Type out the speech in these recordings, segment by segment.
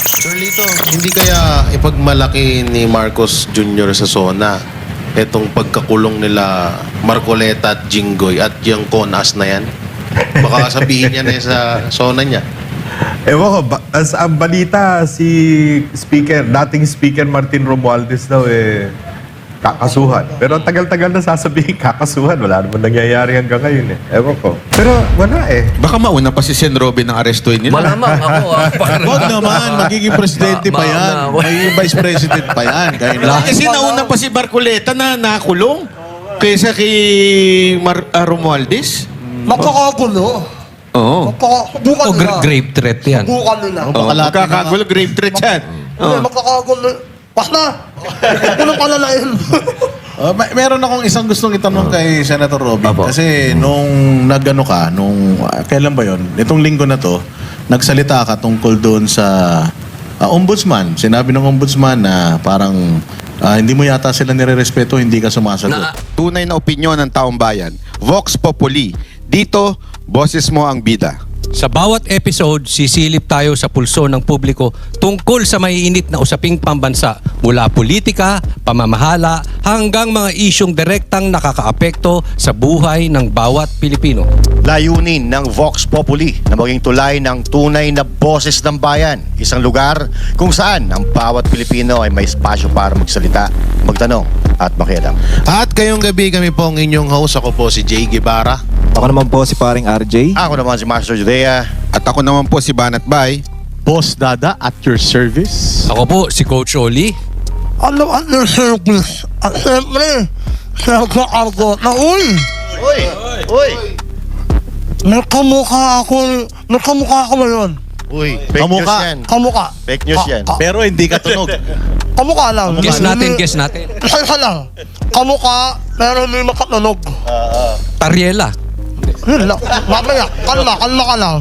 Sir Lito, hindi kaya ipagmalaki ni Marcos Jr. sa SONA itong pagkakulong nila Marcoleta at Jinggoy at yung Conas na yan? Baka sabihin niya na sa SONA niya. Ewan ko, ang balita, si dating Speaker Martin Romualdez daw kakasuhan. Pero ang tagal-tagal na sasabihin kakasuhan. Wala naman nangyayari hanggang ngayon Ewan ko. Pero wala Baka mauna pa si Sen. Robin ng arestuhin nila. Malamang ako Huwag naman, magiging presidente pa yan. Magiging vice president pa yan. Kasi nauna pa si Barcoleta na nakulong kaysa kay Romualdez. Magkakagulo. Oo. Subukan nila. grave threat yan. Subukan nila. Magkakagulo, grave threat yan. Hindi, magkakagulo. Basta! Walang palalain. Meron akong isang gustong itanong kay Senator Robin. Apo. Kasi nung kailan ba yon? Itong linggo na to, nagsalita ka tungkol doon sa ombudsman. Sinabi ng ombudsman na parang hindi mo yata sila nire-respeto, hindi ka sumasagot. Tunay na opinyon ng taong bayan. Vox Populi. Dito, boses mo ang bida. Sa bawat episode, sisilip tayo sa pulso ng publiko tungkol sa maiinit na usaping pambansa mula politika, pamamahala, hanggang mga isyong direktang nakakaapekto sa buhay ng bawat Pilipino. Layunin ng Vox Populi na maging tulay ng tunay na boses ng bayan. Isang lugar kung saan ang bawat Pilipino ay may espasyo para magsalita, magtanong at makialam. At kayong gabi kami po ang inyong host. Ako po si Jay Guevara. Ako naman po si paring RJ. Ako naman si Master Judea. At ako naman po si Banat Bay. Boss Dada at your service. Ako po si Coach Oli. Ano at their service? At siyempre, Sergio Argo na uy! Uy! Nagkamukha ako ngayon. Uy! Fake news yan. Kamukha. Fake news yan. Pero hindi ka tunog. Kamukha lang. Guess natin. Isa lang. Kamukha, pero hindi makatunog. Tariela. Yun lang. Mamaya, kalma ka lang.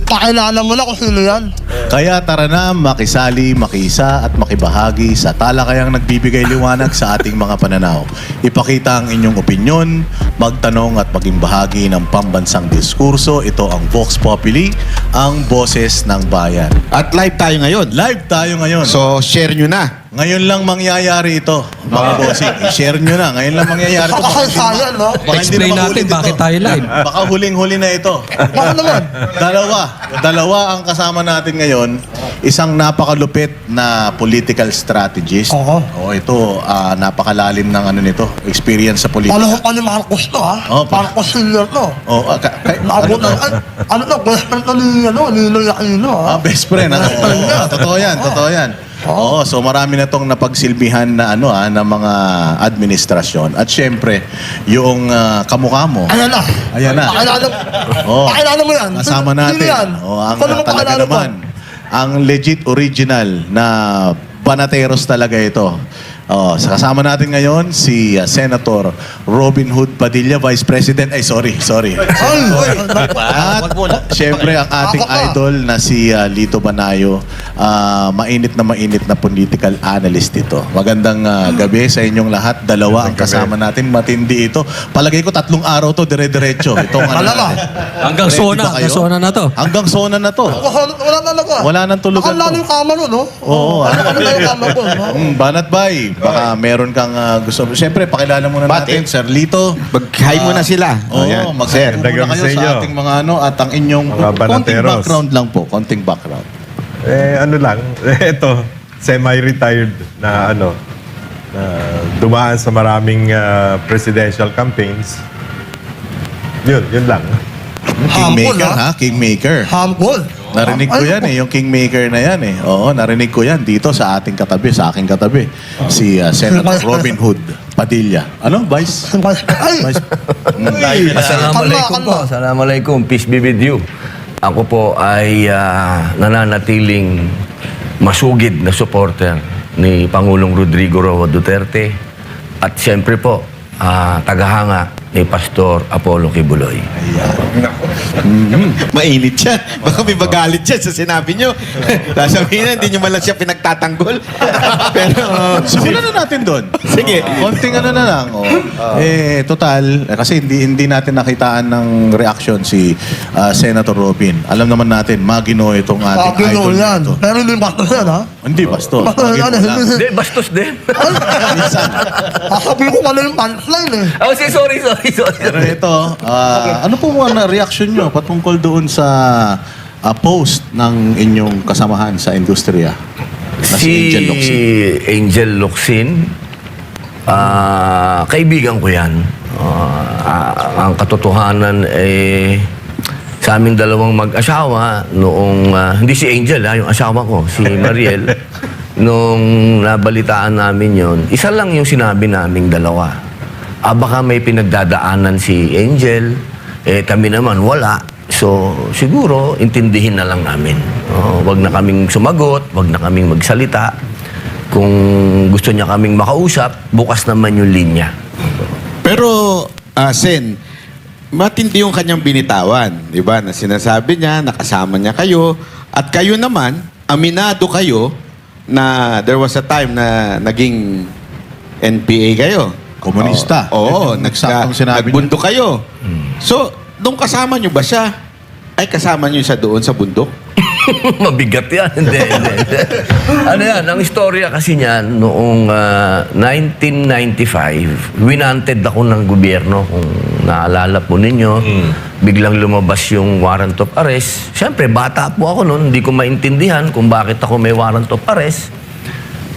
Pakilala mo na kung sino yan. Kaya tara na makisali, makisa at makibahagi sa talakayang nagbibigay liwanag sa ating mga pananaw. Ipakita ang inyong opinyon, magtanong at maging bahagi ng pambansang diskurso. Ito ang Vox Populi, ang boses ng bayan. At live tayo ngayon. Live tayo ngayon. So, share nyo na. Ngayon lang mangyayari ito, mga bossing. I-share nyo na. Ngayon lang mangyayari ito. Kakasaya, no? Baka hindi Explain na natin makulit bakit ito. tayo live. Baka huling-huli na ito. Bakit naman? Dalawa ang kasama natin ngayon. Isang napakalupit na political strategist. Oo. Ito, napakalalim ng experience sa politika. Panahon pa ni Marcos to, ha? Oo, Marcos Sr. to. Naabot na, best friend na ni Ninoy Aquino, ha? Best friend. Totoo yan. Oo, so marami na tong napagsilbihan na na mga administrasyon. At syempre, yung kamukha mo. Ayan na. Pakilala mo yan. Kasama natin. Sino yan? Ang Sino mo talaga pakilala mo? naman, ang legit original na Banateros talaga ito. Kasama natin ngayon si Senator Robin Hood Padilla, Vice President. Sorry. At syempre ang ating idol na si Lito Banayo, mainit na political analyst ito. Magandang gabi sa inyong lahat. Dalawa ang kasama natin. Matindi ito. Palagay ko 3 araw to dire-diretso. Itong Hanggang SONA na to. Hanggang SONA na to. Wala talaga. Wala nang tulugan Akala to. yung kama nun, no? Oo. Akala yung kama nun, no? Banat Bay, baka meron kang gusto. Siyempre, pakilala muna natin, Sir Lito. Mag-hi muna sila. Oo, mag-share muna kayo sa ating mga at ang inyong Mga konting Banateros. background lang po. Konting background. Ito, semi-retired na na dumaan sa maraming presidential campaigns. Yun lang. Kingmaker, ha? Kingmaker. Humble. Narinig ko yan yung Kingmaker na yan Oo, narinig ko yan dito sa ating katabi, si Senator Robin Hood Padilla. Ano, Vice? Ay! Assalamualaikum po. Assalamualaikum. Peace be with you. Ako po ay nananatiling masugid na supporter ni Pangulong Rodrigo Roa Duterte at siyempre po tagahanga ni Pastor Apollo Kibuloy. Mainit yan. Baka may magalit yan sa sinabi nyo. Sasabihin na, hindi nyo man lang siya pinagtatanggol. Pero, Simulan na natin doon. Sige. Konting ano na lang. Total, kasi hindi natin nakitaan ng reaction si Senator Robin. Alam naman natin, magino itong ating Pagino idol. yan. Ito. Pero hindi bastos yan, ha? Hindi, basto. Bastos yan, Magino lang. Hindi, bastos din. Minsan. Sasabihin ko pala yung punchline, eh. Oh, sorry. Pero ito, ano po mga reaction nyo patungkol doon sa post ng inyong kasamahan sa industriya? Na si Angel Locsin. Angel Locsin, kaibigan ko yan. Ang katotohanan sa aming dalawang mag-asawa noong, hindi si Angel yung asawa ko, si Mariel, nung nabalitaan namin yon, isa lang yung sinabi naming dalawa. Baka may pinagdadaanan si Angel, kami naman wala. So, siguro, intindihin na lang namin. Wag na kaming sumagot, wag na kaming magsalita. Kung gusto niya kaming makausap, bukas naman yung linya. Pero, Sen, matindi yung kanyang binitawan. Di ba? Na sinasabi niya, nakasama niya kayo. At kayo naman, aminado kayo na there was a time na naging NPA kayo. Komunista. Oo, Saktong sinabi nagbundok kayo. So, doon kasama niyo ba siya? Ay, kasama niyo siya doon sa bundok? Mabigat yan. Hindi. Ano yan, ang istorya kasi niyan, noong 1995, winanted ako ng gobyerno, kung naalala po ninyo. Biglang lumabas yung warrant of arrest. Siyempre, bata po ako noon, hindi ko maintindihan kung bakit ako may warrant of arrest.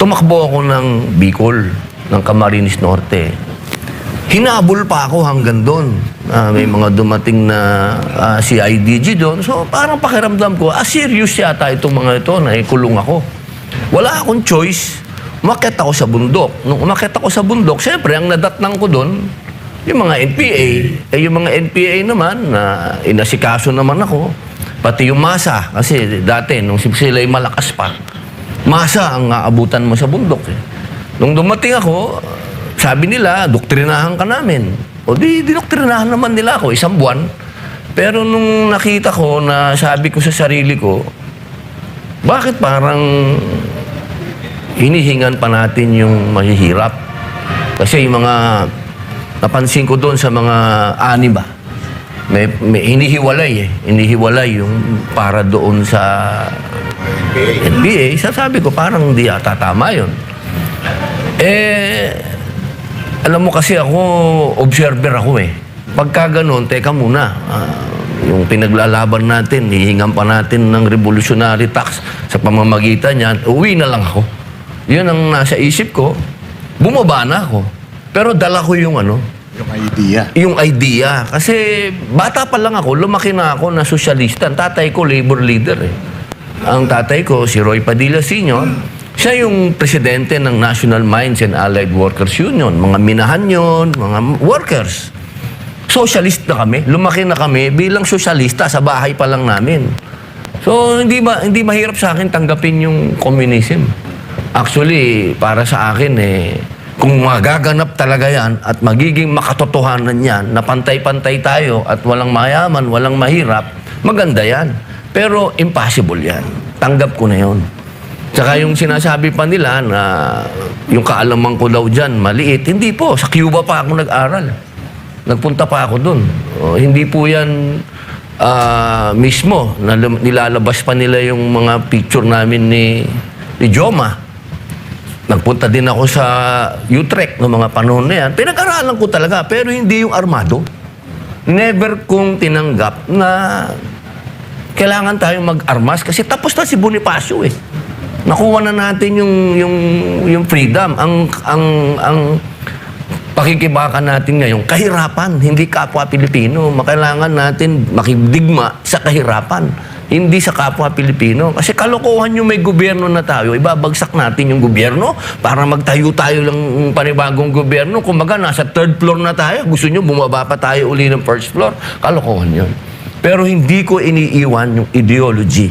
Tumakbo ako ng Bicol, ng Camarines Norte. Hinabol pa ako hanggang doon. May mga dumating na CIDG doon. So, parang pakiramdam ko, serious yata itong mga ito na ikulong ako. Wala akong choice. Umakyat ako sa bundok. Nung umakyat ako sa bundok, siyempre, ang nadatnang ko doon, yung mga NPA. Yung mga NPA naman, na inasikaso naman ako. Pati yung masa. Kasi dati, nung sila'y malakas pa, masa ang aabutan mo sa bundok. Nung dumating ako, sabi nila, doktrinahan ka namin. O dinoktrinahan naman nila ako, 1 buwan. Pero nung nakita ko na sabi ko sa sarili ko, bakit parang hinihingan pa natin yung mahihirap? Kasi yung mga, napansin ko doon sa mga anima, may hinihiwalay yung para doon sa NPA. Sabi ko, parang hindi yata tama yun. Alam mo kasi ako, observer ako Pagka ganun, teka muna, yung pinaglalaban natin, hihingan pa natin ng revolutionary tax sa pamamagitan niyan, uwi na lang ako. Yun ang nasa isip ko, bumaba na ako. Pero dala ko yung Yung idea. yung idea. Kasi bata pa lang ako, lumaki na ako na sosyalista. Ang tatay ko, labor leader Ang tatay ko, si Roy Padilla Sr., siya yung presidente ng National Mines and Allied Workers Union. Mga minahan yun, mga workers. Socialist na kami. Lumaki na kami bilang sosyalista sa bahay pa lang namin. So, hindi mahirap sa akin tanggapin yung communism. Actually, para sa akin, kung magaganap talaga yan at magiging makatotohanan yan, na pantay-pantay tayo at walang mayaman, walang mahirap, maganda yan. Pero impossible yan. Tanggap ko na yun. Tsaka yung sinasabi pa nila na yung kaalaman ko daw dyan, maliit. Hindi po. Sa Cuba pa ako nag-aral. Nagpunta pa ako dun. Hindi po yan mismo. Nilalabas pa nila yung mga picture namin ni Joma. Nagpunta din ako sa Utrecht ng mga panahon na yan. Pinag-aralan ko talaga, pero hindi yung armado. Never kong tinanggap na kailangan tayong mag-armas kasi tapos na si Bonifacio Nakuha na natin yung freedom. Ang pakikibaka natin ngayon, kahirapan, hindi kapwa Pilipino. Kailangan natin makidigma sa kahirapan, hindi sa kapwa Pilipino. Kasi kalokohan yung may gobyerno na tayo, ibabagsak natin yung gobyerno para magtayo tayo lang panibagong gobyerno. Kumbaga, nasa 3rd floor na tayo. Gusto nyo, bumaba pa tayo uli ng 1st floor. Kalokohan yun. Pero hindi ko iniiwan yung ideology.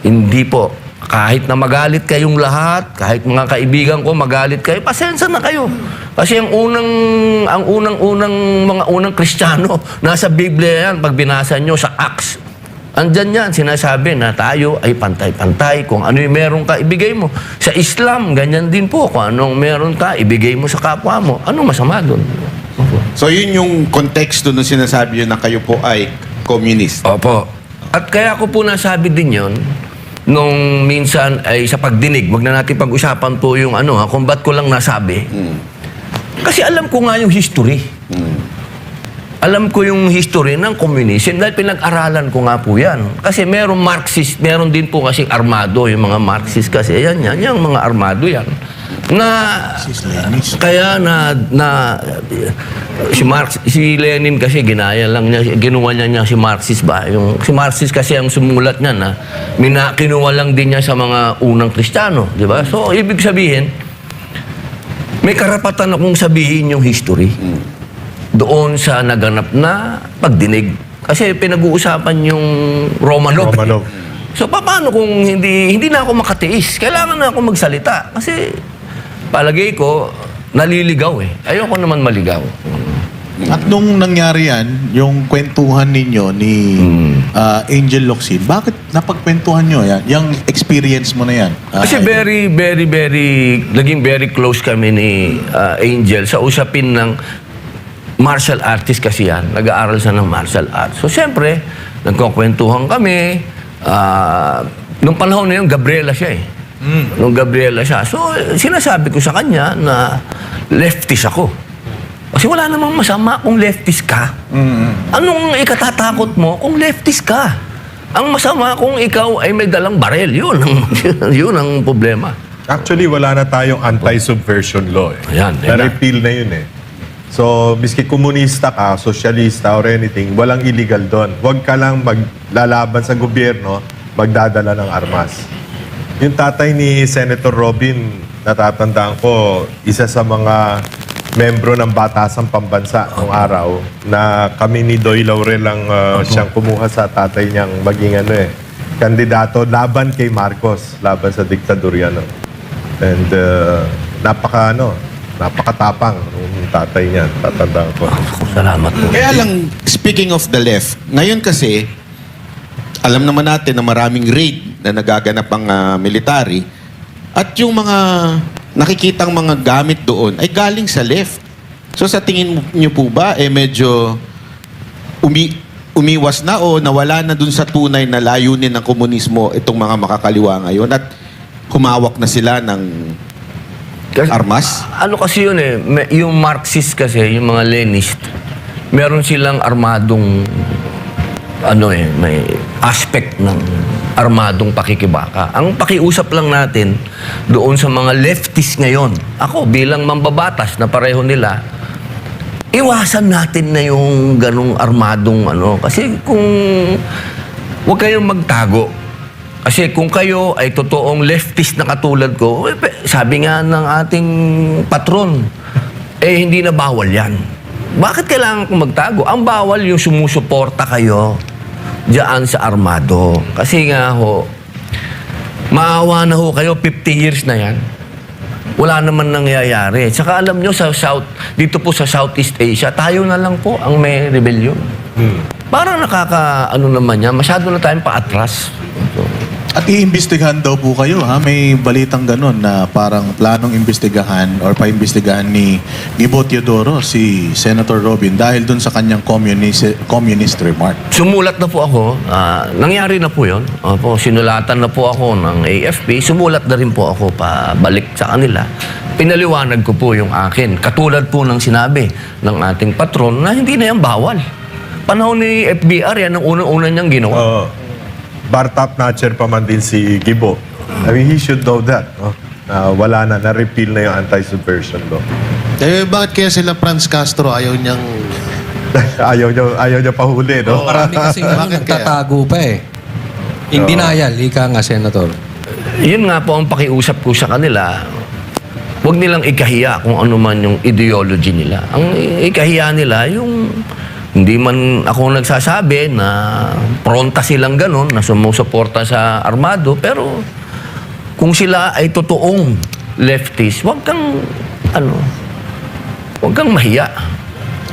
Hindi po. kahit na magalit kayong lahat, kahit mga kaibigan ko magalit kayo, pasensya na kayo. Kasi ang mga unang Kristiyano, nasa Biblia yan, pag binasa nyo sa Acts, andyan yan, sinasabi na tayo ay pantay-pantay. Kung ano yung meron ka, ibigay mo. Sa Islam, ganyan din po. Kung anong meron ka, ibigay mo sa kapwa mo. Anong masama doon? So yun yung konteksto nung sinasabi yun na kayo po ay communist. Opo. At kaya ko po nasabi din yon nung minsan ay sa pagdinig, wag na natin pag-usapan po yung kung ba't ko lang nasabi. Kasi alam ko nga yung history. Alam ko yung history ng communism dahil pinag-aralan ko nga po yan. Kasi meron Marxist, meron din po kasing armado, yung mga Marxist kasi, yung mga armado yan. Kaya si Lenin kasi ginawa niya si Marxist ba? Si Marxist kasi ang sumulat niya na kinuha lang din niya sa mga unang Kristiyano, di ba? So, ibig sabihin, may karapatan akong sabihin yung history doon sa naganap na pagdinig. Kasi pinag-uusapan yung Romanov. So, paano kung hindi na ako makatiis? Kailangan na ako magsalita. Kasi, palagay ko, naliligaw eh. Ayoko naman maligaw. At nung nangyari yan, yung kwentuhan ninyo ni Angel Locsin, bakit napagkwentuhan nyo yan? Yung experience mo na yan? Kasi naging very close kami ni Angel sa usapin ng martial artist kasi yan. Nag-aaral siya ng martial arts. So, siyempre, nagkukwentuhan kami. Nung panahon na yun, Gabriela siya eh. Nung Gabriela siya. So, sinasabi ko sa kanya na leftist ako. Kasi wala namang masama kung leftist ka. Anong ikatatakot mo kung leftist ka? Ang masama kung ikaw ay may dalang barel. Yun ang problema. Actually, wala na tayong anti-subversion law. Ayan, Na-repeal na yun eh. So, miski komunista ka, sosyalista or anything, walang illegal doon. Huwag ka lang maglalaban sa gobyerno, magdadala ng armas. Yung tatay ni Senator Robin, natatandaan ko, isa sa mga membro ng Batasang Pambansa noong araw na kami ni Doy Laurel lang siyang kumuha sa tatay niyang maging kandidato laban kay Marcos, laban sa diktadurya. And napakatapang ng tatay niya, tatandaan ko. Salamat po. Kaya lang, speaking of the left, ngayon kasi, alam naman natin na maraming raid na nagaganap ang military at yung mga nakikitang mga gamit doon ay galing sa left. So sa tingin niyo po ba, medyo umiwas na o nawala na dun sa tunay na layunin ng komunismo itong mga makakaliwa ngayon at humawak na sila ng armas? Ano kasi yun eh, yung Marxist kasi, yung mga Leninist, meron silang armadong may aspect ng armadong pakikibaka. Ang pakiusap lang natin doon sa mga leftist ngayon, ako bilang mambabatas na pareho nila, iwasan natin na yung ganong armadong kasi kung huwag kayong magtago. Kasi kung kayo ay totoong leftist na katulad ko, sabi nga ng ating patron, hindi na bawal yan. Bakit kailangan kong magtago? Ang bawal yung sumusuporta kayo diyan sa armado. Kasi nga maawa na kayo, 50 years na yan. Wala naman nangyayari. Tsaka alam nyo, dito po sa Southeast Asia, tayo na lang po ang may rebellion. Parang naman yan, masyado na tayong paatras. At iimbestigahan daw po kayo, ha? May balitang ganun na parang planong imbestigahan or paimbestigahan ni Gibo Teodoro si Senator Robin dahil dun sa kanyang communist remark. Sumulat na po ako. Nangyari na po yun. Sinulatan na po ako ng AFP. Sumulat na rin po ako pabalik sa kanila. Pinaliwanag ko po yung akin. Katulad po ng sinabi ng ating patron na hindi na yan bawal. Panahon ni FBR, yan ang unang-una niyang ginawa. Bar top notcher pa man din si Gibo. I mean, he should know that. Wala na-repeal na yung anti-subversion law. Bakit kaya sila Franz Castro ayaw niyang... ayaw niya pahuli, no? Marami kasi nagtatago pa eh. In denial, ika nga, Senator. Yun nga po ang pakiusap ko sa kanila. Huwag nilang ikahiya kung ano man yung ideology nila. Ang ikahiya nila, yung hindi man ako nagsasabi na pronta silang ganun, na sumusuporta sa armado, pero kung sila ay totoong leftist, huwag kang mahiya.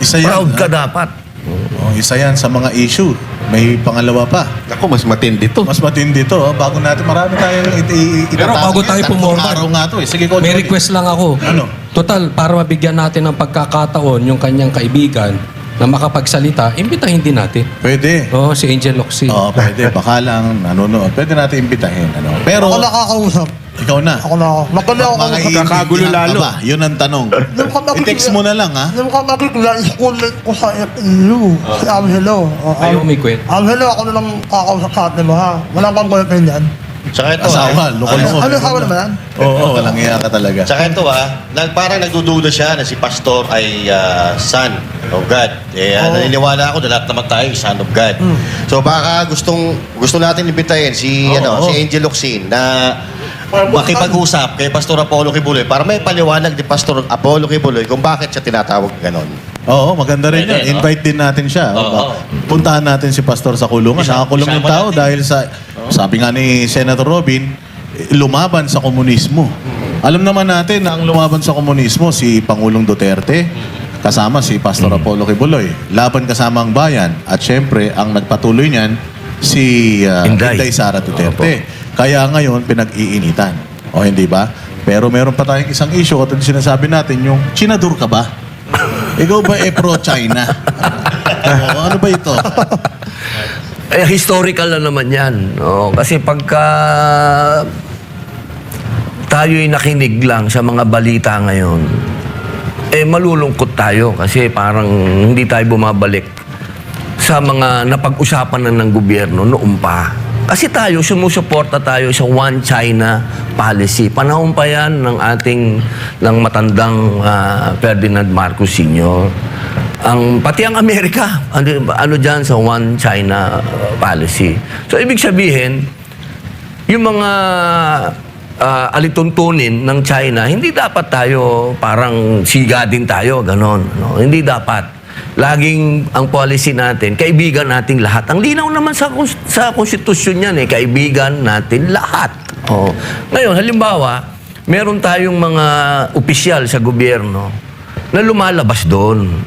Isa yan. Proud ka dapat. Isa yan sa mga issue. May pangalawa pa. Ako, mas matindi to. Mas matindi to. Bago natin, marami tayong Pero bago tayo pumorma, araw nga to. Sige, Coach. may request lang ako. Ano? Total, para mabigyan natin ng pagkakataon yung kanyang kaibigan na makapagsalita, imbitahin din natin. Pwede. Oo, si Angel Locsin. Oo, pwede. Baka lang nanonood. Pwede natin imbitahin. Ano? Pero, Ako nakakausap. ikaw na. Ako na ako. Nakali ako. Magkakagulo lalo. Ba? Yun ang tanong. I-text mo na lang, ha? Nung ka makikila, school ko sa FEU. Si Angelo. Ayaw may kwento. Angelo, ako na lang kakausap sa atin mo, ha? Walang kang boyfriend yan. Tsaka ito, Asawa, loko-loko. Ano asawa naman yan? Oo, walang iya ka talaga. Tsaka ito parang nagdududa siya na si Pastor ay son of God. Naniniwala ako na lahat naman tayo son of God. So baka gusto natin imbitahin si si Angel Locsin na makipag-usap kay Pastor Apollo Kibuloy para may paliwanag ni Pastor Apollo Kibuloy kung bakit siya tinatawag ganon. Oo, maganda rin yun. Invite din natin siya. Puntahan natin si Pastor sa kulungan. Nakakulong yung tao dahil sa, sabi nga ni Senator Robin, lumaban sa komunismo. Alam naman natin na ang lumaban sa komunismo si Pangulong Duterte, kasama si Pastor Apollo Kibuloy. Laban kasama ang bayan. At syempre, ang nagpatuloy niyan, si Inday Sara Duterte. Kaya ngayon, pinag-iinitan. O hindi ba? Pero meron pa tayong isang issue at sinasabi natin yung, Chinador ka ba? Ikaw ba pro-China? Ano ba ito? Historical na naman yan. Kasi pagka tayo'y nakinig lang sa mga balita ngayon, malulungkot tayo kasi parang hindi tayo bumabalik sa mga napag-usapan na ng gobyerno noon pa. Kasi tayo, sumusuporta tayo sa One China policy. Panahon pa yan ng matandang Ferdinand Marcos Sr. Pati ang Amerika, ano dyan sa One China policy. So, ibig sabihin, yung mga alituntunin ng China, hindi dapat tayo parang siga din tayo, ganon. No? Hindi dapat. Laging ang policy natin, kaibigan nating lahat. Ang linaw naman sa konstitusyon yan, kaibigan natin lahat. Ngayon, halimbawa, meron tayong mga opisyal sa gobyerno na lumalabas doon.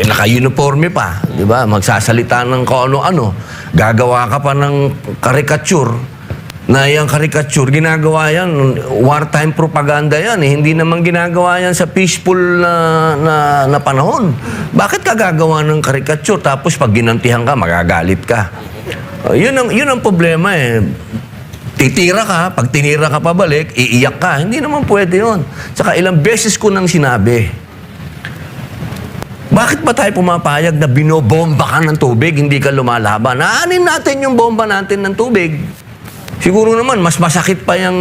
Naka-uniforme pa, di ba? Magsasalita ng kung ano-ano. Gagawa ka pa ng karikature. Na yung karikature, ginagawa yan, wartime propaganda yan. Hindi naman ginagawa yan sa peaceful na panahon. Bakit ka gagawa ng karikature tapos pag ginantihan ka, magagalit ka? Yun ang problema Titira ka, pag tinira ka pabalik, iiyak ka. Hindi naman pwede yun. Saka ilang beses ko nang sinabi, bakit ba tayo pumapayag na binobomba ka ng tubig, hindi ka lumalaban? Aanin natin yung bomba natin ng tubig. Siguro naman, mas masakit pa yung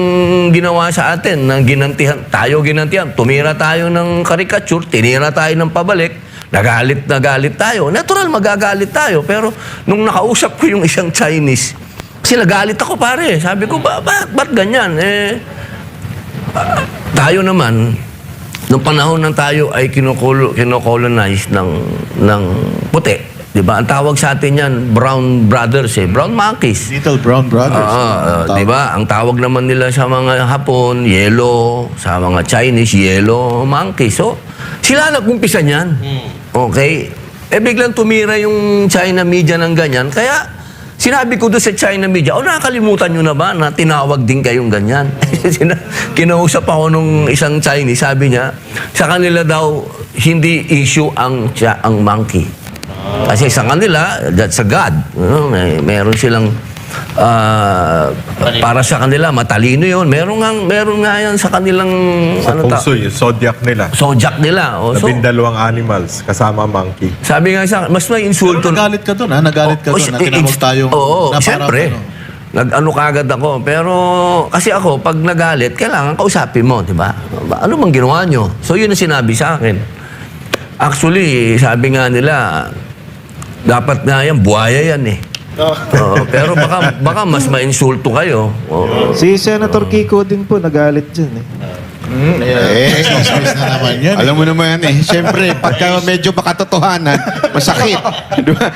ginawa sa atin, na ginantihan. Tumira tayo ng karikature, tinira tayo ng pabalik, nagalit tayo. Natural, magagalit tayo. Pero nung nakausap ko yung isang Chinese, kasi nagalit ako pare. Sabi ko, ba't ganyan? Tayo naman, nung panahon ng tayo ay kinocolonize ng puti. Diba? Ang tawag sa atin yan, brown brothers brown monkeys. Little Brown Brothers. Diba? Ang tawag naman nila sa mga Hapon, yellow. Sa mga Chinese, yellow monkeys. So, sila nag-umpisa niyan. Okay? Biglang tumira yung China media ng ganyan. Kaya, sinabi ko doon sa China media, nakakalimutan nyo na ba na tinawag din kayong ganyan? Kinausap ako nung isang Chinese, sabi niya, sa kanila daw, hindi issue ang monkey. Kasi sa kanila, that's a God. Meron silang, para sa kanila, matalino yun. Meron nga yan sa kanilang, Puso, yung zodiac nila. zodiac nila. So, 12 animals, kasama monkey. sabi nga sa, mas may insulto. Nagalit ka doon, ha? Nagalit ka doon na tinawag tayong... Oo, na parang siyempre. Nag-ano kagad ako. Pero, kasi ako, pag nagalit, kailangan kausapin mo, di ba? Ano bang ginawa nyo? So, yun ang sinabi sa akin. Actually, sabi nga nila, dapat nga yan, buhaya yan pero baka mas ma-insulto kayo. Si Senator Kiko din po nagalit dyan Exercise na naman yun. Alam mo naman siyempre, pagka medyo makatotohanan, masakit. Diba?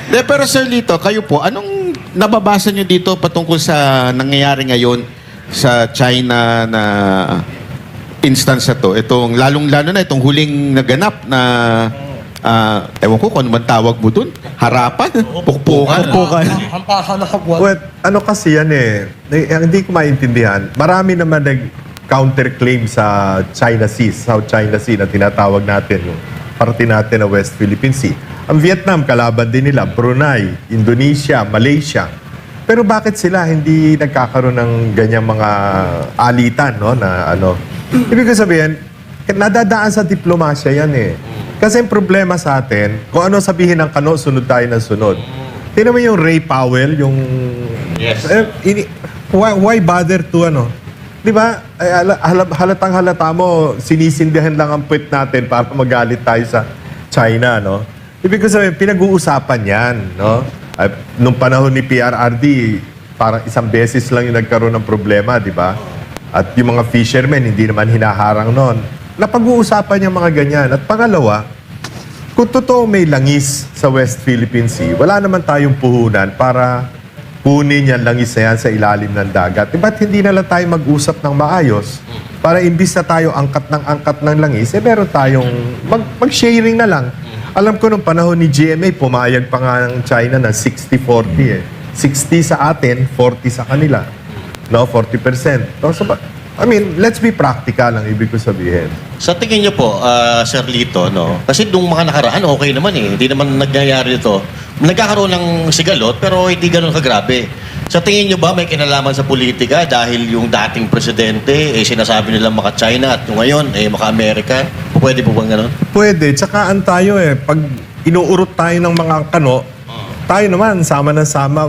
Pero Sir Lito, kayo po, anong nababasa nyo dito patungkol sa nangyayari ngayon sa China na instance na to, itong lalong-lalo na itong huling naganap na ewan ko kung ano man tawag mo dun, harapan, pukpukan. Ang pasa na sa buwan. Well, ano kasi yan hindi ko maintindihan. Marami naman nag-counterclaim sa China Sea, South China Sea na tinatawag natin, yung parte natin na West Philippine Sea. Ang Vietnam, kalaban din nila, Brunei, Indonesia, Malaysia. Pero bakit sila hindi nagkakaroon ng ganyang mga alitan, no? Na ano? Ibig ko sabihin, nadadaan sa diplomasya yan Kasi ang problema sa atin, kung ano sabihin ng kano, sunod tayo ng sunod. Tingnan mo yung Ray Powell, yung... Yes. Why bother to Di ba? Halatang halata mo, sinisindihan lang ang puwet natin para magalit tayo sa China, no? Ibig ko sabihin, pinag-uusapan yan, no? Nung panahon ni PRRD, parang isang beses lang yung nagkaroon ng problema, di ba? At yung mga fishermen, hindi naman hinaharang noon. Napag-uusapan yung mga ganyan. At pangalawa, kung totoo may langis sa West Philippine Sea, wala naman tayong puhunan para kunin yan langis na yan sa ilalim ng dagat. Ba't hindi na lang tayo mag-usap ng maayos para imbis na tayo angkat ng langis, meron tayong mag-sharing na lang. Alam ko nung panahon ni GMA, pumayag pa nga ng China ng 60-40 60 sa atin, 40 sa kanila. No, 40%. No, so, let's be practical ang ibig ko sabihin. Sa tingin niyo po, Sir Lito, no? Kasi nung mga nakaraan, okay naman Hindi naman nangyayari ito. Nagkakaroon ng sigalot, pero hindi ganun kagrabe. Sa tingin niyo ba may kinalaman sa politika dahil yung dating presidente, sinasabi nilang maka-China at yung ngayon, maka-Amerika? Pwede po bang ganun? Pwede. Tsaka tayo pag inuurot tayo ng mga kano, tayo naman, sama ng sama.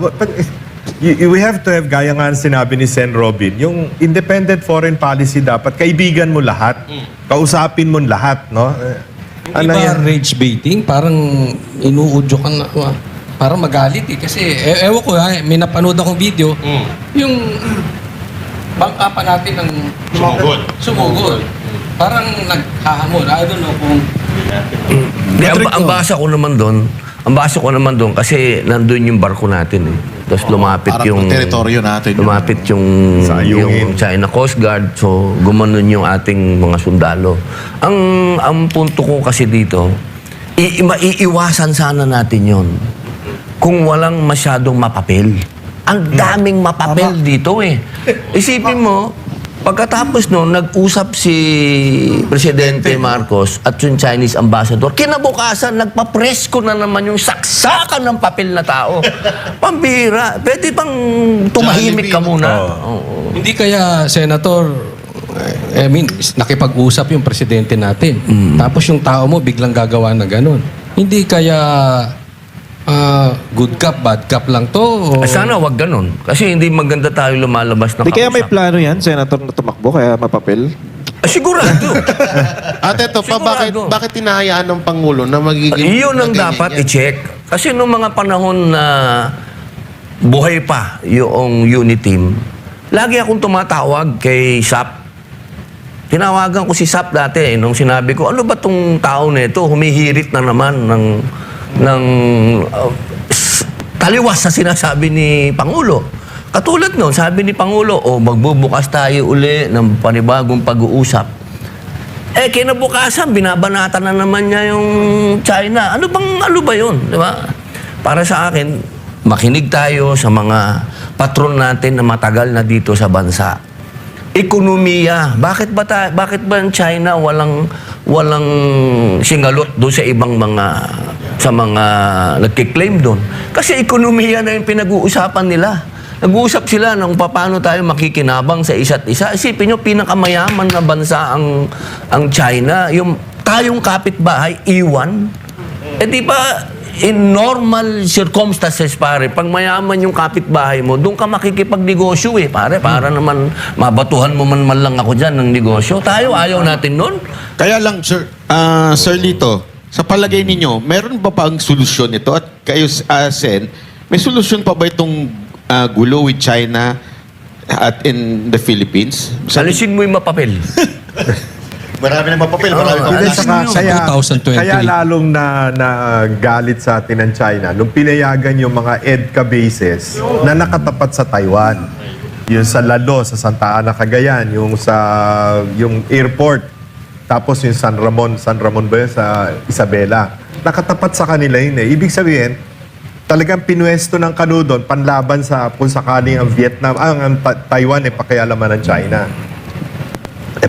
We have to have, gaya nga sinabi ni Sen Robin, yung independent foreign policy dapat, kaibigan mo lahat, kausapin mo lahat, no? Hindi ba rage baiting? Parang inuudyo ka na, parang magalit kasi, ewan ko may napanood akong video, yung bangka pa natin ng sumugod. Parang naghahamon. I don't know kung... Ang basa ko naman doon, kasi nandun yung barko natin Tapos lumapit Parang yung... teritoryo natin. Lumapit yung China Coast Guard. So, gumanon yung ating mga sundalo. Ang punto ko kasi dito, maiiwasan sana natin yon kung walang masyadong mapapel. Ang daming mapapel dito Isipin mo, pagkatapos noon, nag-usap si Presidente Marcos at yung Chinese ambassador, kinabukasan, nagpapresko na naman yung saksakan ng papel na tao. Pambira. Pwede bang tumahimik ka muna? Hindi kaya, Senator, nakipag-usap yung presidente natin. Tapos yung tao mo biglang gagawa na ganun. Hindi kaya good cop, bad cop lang to? Sana wag ganun. Kasi hindi maganda tayo lumalabas na Di kaya may plano yan, Senator, na tumakbo, kaya mapapel? Sigurado. At ito pa, bakit tinahayaan ng Pangulo na magiging... Iyon ang na ganyan dapat yan? i-check. Kasi noong mga panahon na buhay pa yung unit team, lagi akong tumatawag kay SAP. Tinawagan ko si SAP dati nung sinabi ko, ano ba tong tao na ito? Humihirit na naman ng taliwas sa sinasabi ni Pangulo. Katulad noon, sabi ni Pangulo, magbubukas tayo uli ng panibagong pag-uusap. Kinabukasan, binabanatan na naman niya yung China. Ano ba yun? Diba? Para sa akin, makinig tayo sa mga patron natin na matagal na dito sa bansa. Ekonomiya. Bakit ba ang China walang singalot doon sa ibang sa mga nagkiklaim doon? Kasi ekonomiya na yung pinag-uusapan nila. Nag-uusap sila ng paano tayo makikinabang sa isa't isa. Isipin nyo, pinakamayaman na bansa ang China. Yung tayong kapitbahay, iwan. Di ba, in normal circumstances, pare, pag mayaman yung kapitbahay mo, doon ka makikipagnegosyo pare. Para naman mabatuhan mo man lang ako dyan ng negosyo. Tayo, ayaw natin nun. Kaya lang, Sir Lito, sa palagay ninyo, meron ba pang solusyon ito? At kayo, Sen, may solusyon pa ba itong gulo with China at in the Philippines? Alisin mo yung mapapel. Marami na mapapil. Marami na Hindi, saka, 2020. kaya lalong na galit sa atin ng China nung pinayagan yung mga EDCA bases na nakatapat sa Taiwan. yung sa Lalo, sa Santa Ana, Cagayan, yung airport, tapos yung San Ramon ba yun, sa Isabela. Nakatapat sa kanila yun eh. Ibig sabihin, talagang pinuesto ng KANU doon, panlaban sa kung sakaling ang Vietnam, ang Taiwan eh, pakialaman ng China.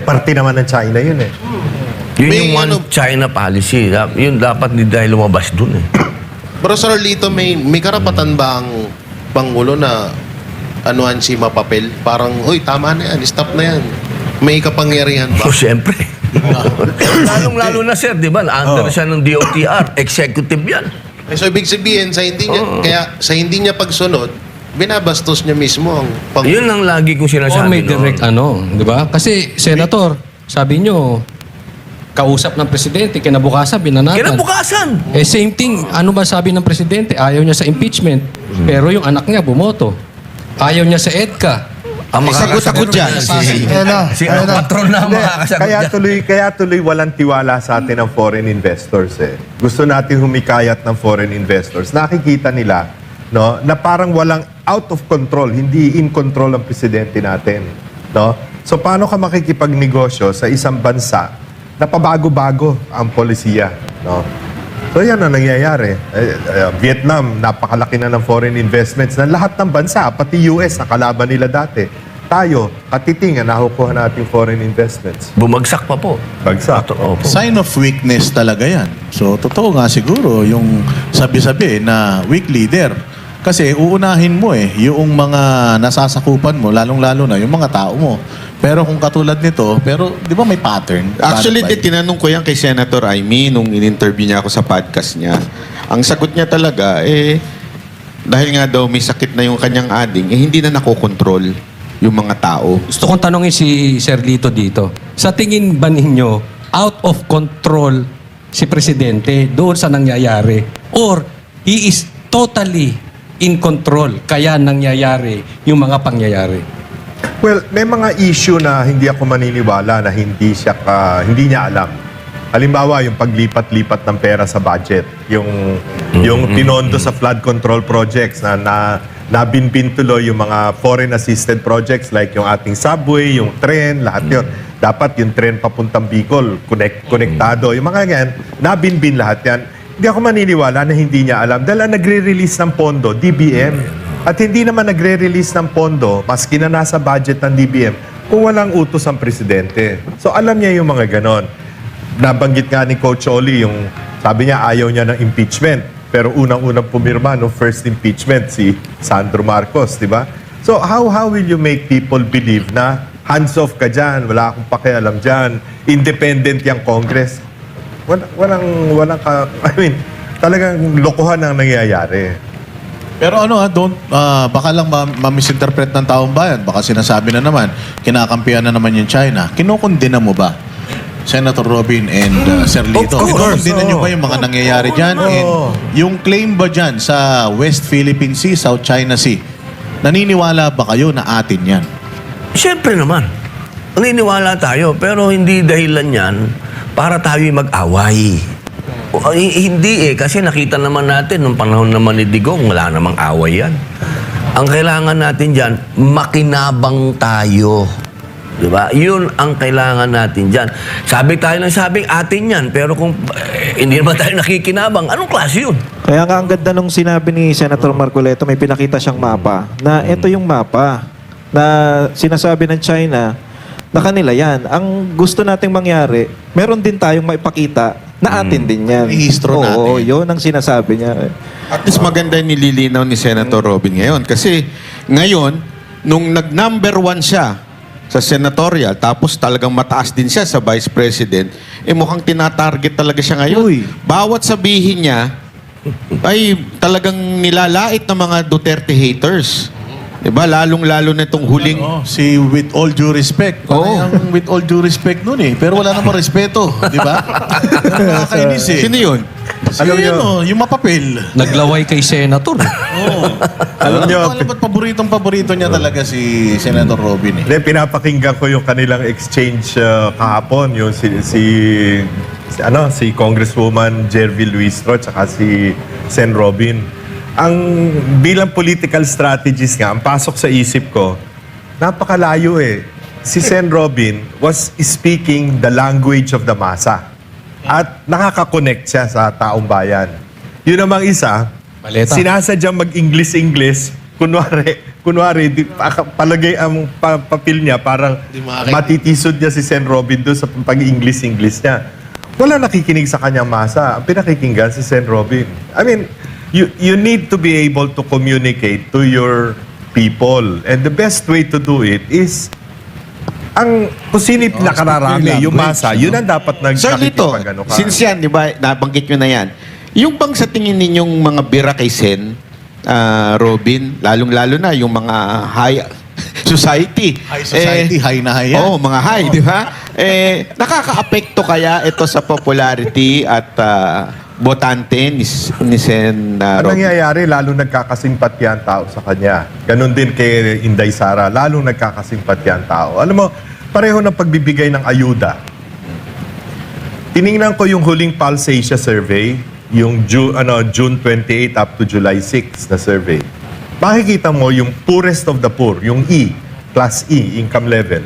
Parte naman ng China yun eh. Yun May yung one China policy. Yun dapat hindi dahil lumabas dun eh. Pero Sir Lito, may karapatan ba ang Pangulo na anuhan si mapapel? Parang, uy, tama na yan, stop na yan. May kapangyarihan ba? So, siyempre. Lalong-lalo na, sir, di ba? Under siya ng DOTR. Executive yan. So, ibig sabihin, sa hindi niya, kaya sa hindi niya pagsunod, binabastos niya mismo ang Pangulo. Yun ang lagi kong O sinasabi may direct di ba? Kasi, Senator, sabi nyo, kausap ng presidente, kinabukasan, binanatan. Kinabukasan. Same thing, ano ba sabi ng presidente? Ayaw niya sa impeachment, pero yung anak niya bumoto. Ayaw niya sa EDCA. Ang Sagot ako dyan. Si ang patron na ang makakasagot dyan. Kaya tuloy walang tiwala sa atin ng foreign investors eh. Gusto natin humikayat ng foreign investors. Nakikita nila no, na parang walang out of control, hindi in control ang presidente natin. No? So paano ka makikipagnegosyo sa isang bansa na pabago-bago ang polisiya? No? So yan ang nangyayari. Vietnam, napakalaki na ng foreign investments na lahat ng bansa, pati US, nakalaban nila dati. Tayo, katiting, nakukuha natin foreign investments. Bumagsak pa po. Bagsak. Opo. Sign of weakness talaga yan. So, totoo nga siguro yung sabi-sabi na weak leader. Kasi uunahin mo yung mga nasasakupan mo, lalong-lalo na yung mga tao mo. Pero kung katulad nito, pero di ba may pattern? Actually, tinanong ko yan kay Senator Amy nung in-interview niya ako sa podcast niya. Ang sagot niya talaga, dahil nga daw may sakit na yung kanyang ading, hindi na nakokontrol yung mga tao. Gusto kong tanongin si Sir Lito dito. Sa tingin ba ninyo, out of control si Presidente doon sa nangyayari? Or he is totally in control kaya nangyayari yung mga pangyayari? Well, may mga issue na hindi ako maniniwala na hindi niya alam. Halimbawa, yung paglipat-lipat ng pera sa budget, yung tinondo sa flood control projects na nabinbin tuloy yung mga foreign assisted projects like yung ating subway, yung tren, lahat yun. Dapat yung tren papuntang Bicol, konektado. Yung mga yan, nabinbin lahat yan. Hindi ako maniniwala na hindi niya alam dahil ang nagre-release ng pondo, DBM. At hindi naman nagre-release ng pondo, maski na nasa budget ng DBM, kung walang utos ang presidente. So alam niya yung mga ganon. Nabanggit nga ni Coach Oli, yung sabi niya ayaw niya ng impeachment. Pero unang-unang pumirma no first impeachment si Sandro Marcos, di ba? So how will you make people believe na hands off ka dyan, wala akong pakialam dyan, independent yung Congress? Talagang lokohan ang nangyayari. Pero baka lang ma-misinterpret ng taong bayan. Baka sinasabi na naman, kinakampihan na naman yung China. Kinukundina mo ba, Senator Robin and Sir Lito? Of course. Kinukundina nyo ba yung mga nangyayari dyan? And yung claim ba dyan sa West Philippine Sea, South China Sea, naniniwala ba kayo na atin yan? Siyempre naman. Naniniwala tayo, pero hindi dahilan yan para tayo mag-away. Hindi kasi nakita naman natin nung panahon naman ni Digong, wala namang away yan. Ang kailangan natin dyan, makinabang tayo. Diba? Yun ang kailangan natin dyan. Sabi tayo ng sabing atin yan, pero kung hindi naman tayo nakikinabang, anong klase yun? Kaya nga ang ganda nung sinabi ni Senator Marcoleto, may pinakita siyang mapa, na ito yung mapa na sinasabi ng China na kanila yan. Ang gusto nating mangyari, meron din tayong maipakita na atin din yan. Rehistro natin. Oo, yun ang sinasabi niya. At least maganda yung nililinaw ni Senator Robin ngayon. Kasi ngayon, nung nag-number 1 siya sa senatorial, tapos talagang mataas din siya sa vice president, mukhang tinatarget talaga siya ngayon. Uy. Bawat sabihin niya, ay talagang nilalait ng mga Duterte haters. Diba? Lalong-lalo na itong huling... Si with all due respect. Parang with all due respect nun Pero wala namang respeto. Di ba? Nakakainis Sino yun? Alam niyo- yung mapapel. Naglaway kay Senator. Alam niyo, ba't paborito niya talaga si Senator Robin Hindi, pinapakinggan ko yung kanilang exchange kahapon, yung si Congresswoman Jervy Luistro at si Sen Robin. Ang bilang political strategist nga, ang pasok sa isip ko, napakalayo eh. Si Sen Robin was speaking the language of the masa. At nakaka-connect siya sa taong bayan. Yun namang isa, Maleta. sinasadyang mag-English-English, kunwari palagay ang papel niya, parang matitisod niya si Sen Robin doon sa pag-English-English niya. Wala nakikinig sa kanyang masa. Ang pinakikinggan si Sen Robin. I mean, you need to be able to communicate to your people. And the best way to do it is kung sino yung nakararami, yung masa, yun ang dapat Sir Lito, nakikipag-ano ka. since yan, di ba, nabanggit nyo na yan, yung bang sa tingin ninyong mga bira kay Sen, Robin, lalong-lalo na yung mga high society. High society, high na high yan. Oo, mga high, di ba? Nakaka-apekto kaya ito sa popularity at botante ni Sen Ang Robin? nangyayari, lalo nagkakasimpatya ang tao sa kanya. Ganon din kay Inday Sara, lalo nagkakasimpatya ang tao. Alam mo, pareho ng pagbibigay ng ayuda. Tiningnan ko yung huling Pulse Asia survey, yung June 28 up to July 6 na survey. Makikita mo yung poorest of the poor, yung E, class E, income level.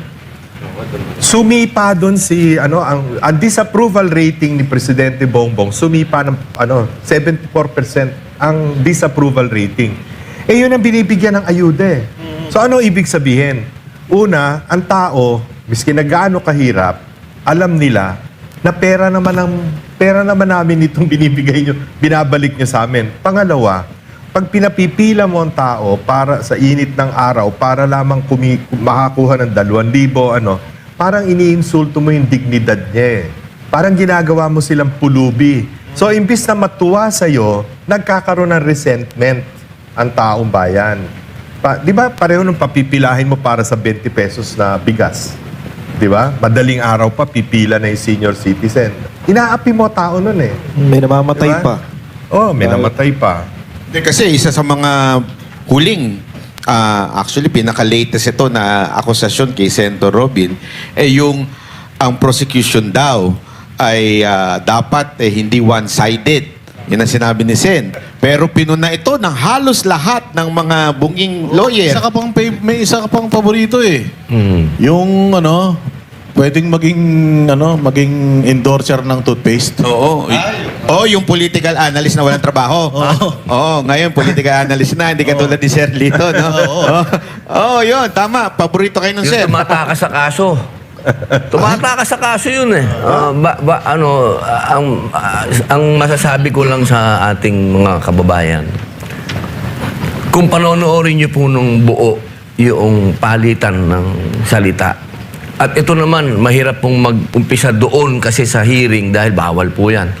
Sumipa doon si ang disapproval rating ni Presidente Bongbong, sumipa ng 74% ang disapproval rating. Yun ang binibigyan ng ayuda eh. So ano ibig sabihin? Una, ang tao, miski na gaano kahirap, alam nila na pera naman namin itong binibigay nyo, binabalik nyo sa amin. Pangalawa, pag pinapipila mo ang tao para sa init ng araw, para lamang makakuha ng 2,000, parang iniinsulto mo yung dignidad niya eh. Parang ginagawa mo silang pulubi. So, imbis na matuwa sa'yo, nagkakaroon ng resentment ang taong bayan. Di ba pareho nung papipilahin mo para sa 20 pesos na bigas? Di ba? Madaling araw pa, pipila na yung senior citizen. Inaapi mo tao nun eh. May namamatay Diba? pa. Oh, may namatay pa. Kasi isa sa mga huling, actually pinaka-latest ito na akusasyon kay Senator Robin, yung ang prosecution daw ay dapat hindi one-sided. Yan ang sinabi ni Sen. Pero pinuna ito ng halos lahat ng mga bunging lawyer. May isa ka pang paborito eh. Yung pwedeng maging endorser ng toothpaste. Oo. Yung political analyst na walang trabaho. Oo, ngayon political analyst na, hindi katulad ni Sir Lito, no? Oo, yun, tama. Paborito kayo ng Sir. Yung tumatakas sa kaso. Tumatakas sa kaso yun eh. Ang masasabi ko lang sa ating mga kababayan, kung panonoorin niyo po nung buo yung palitan ng salita, at ito naman, mahirap pong mag-umpisa doon kasi sa hearing dahil bawal po yan.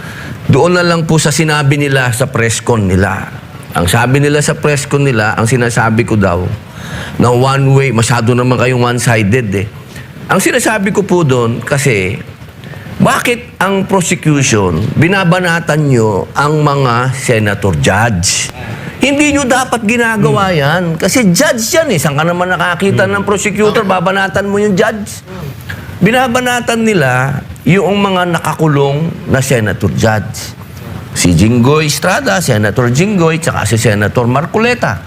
Doon na lang po sa sinabi nila sa press con nila. Ang sabi nila sa press con nila, ang sinasabi ko daw, na one way, masyado naman kayong one-sided eh. Ang sinasabi ko po doon kasi, bakit ang prosecution, binabanatan nyo ang mga senator judge? Hindi nyo dapat ginagawa yan. Kasi judge yan eh. Saan ka naman nakakita ng prosecutor, babanatan mo yung judge? Binabanatan nila yung mga nakakulong na senator judge. Si Jinggoy Estrada, Senator Jinggoy, tsaka si Senator Marcoleta.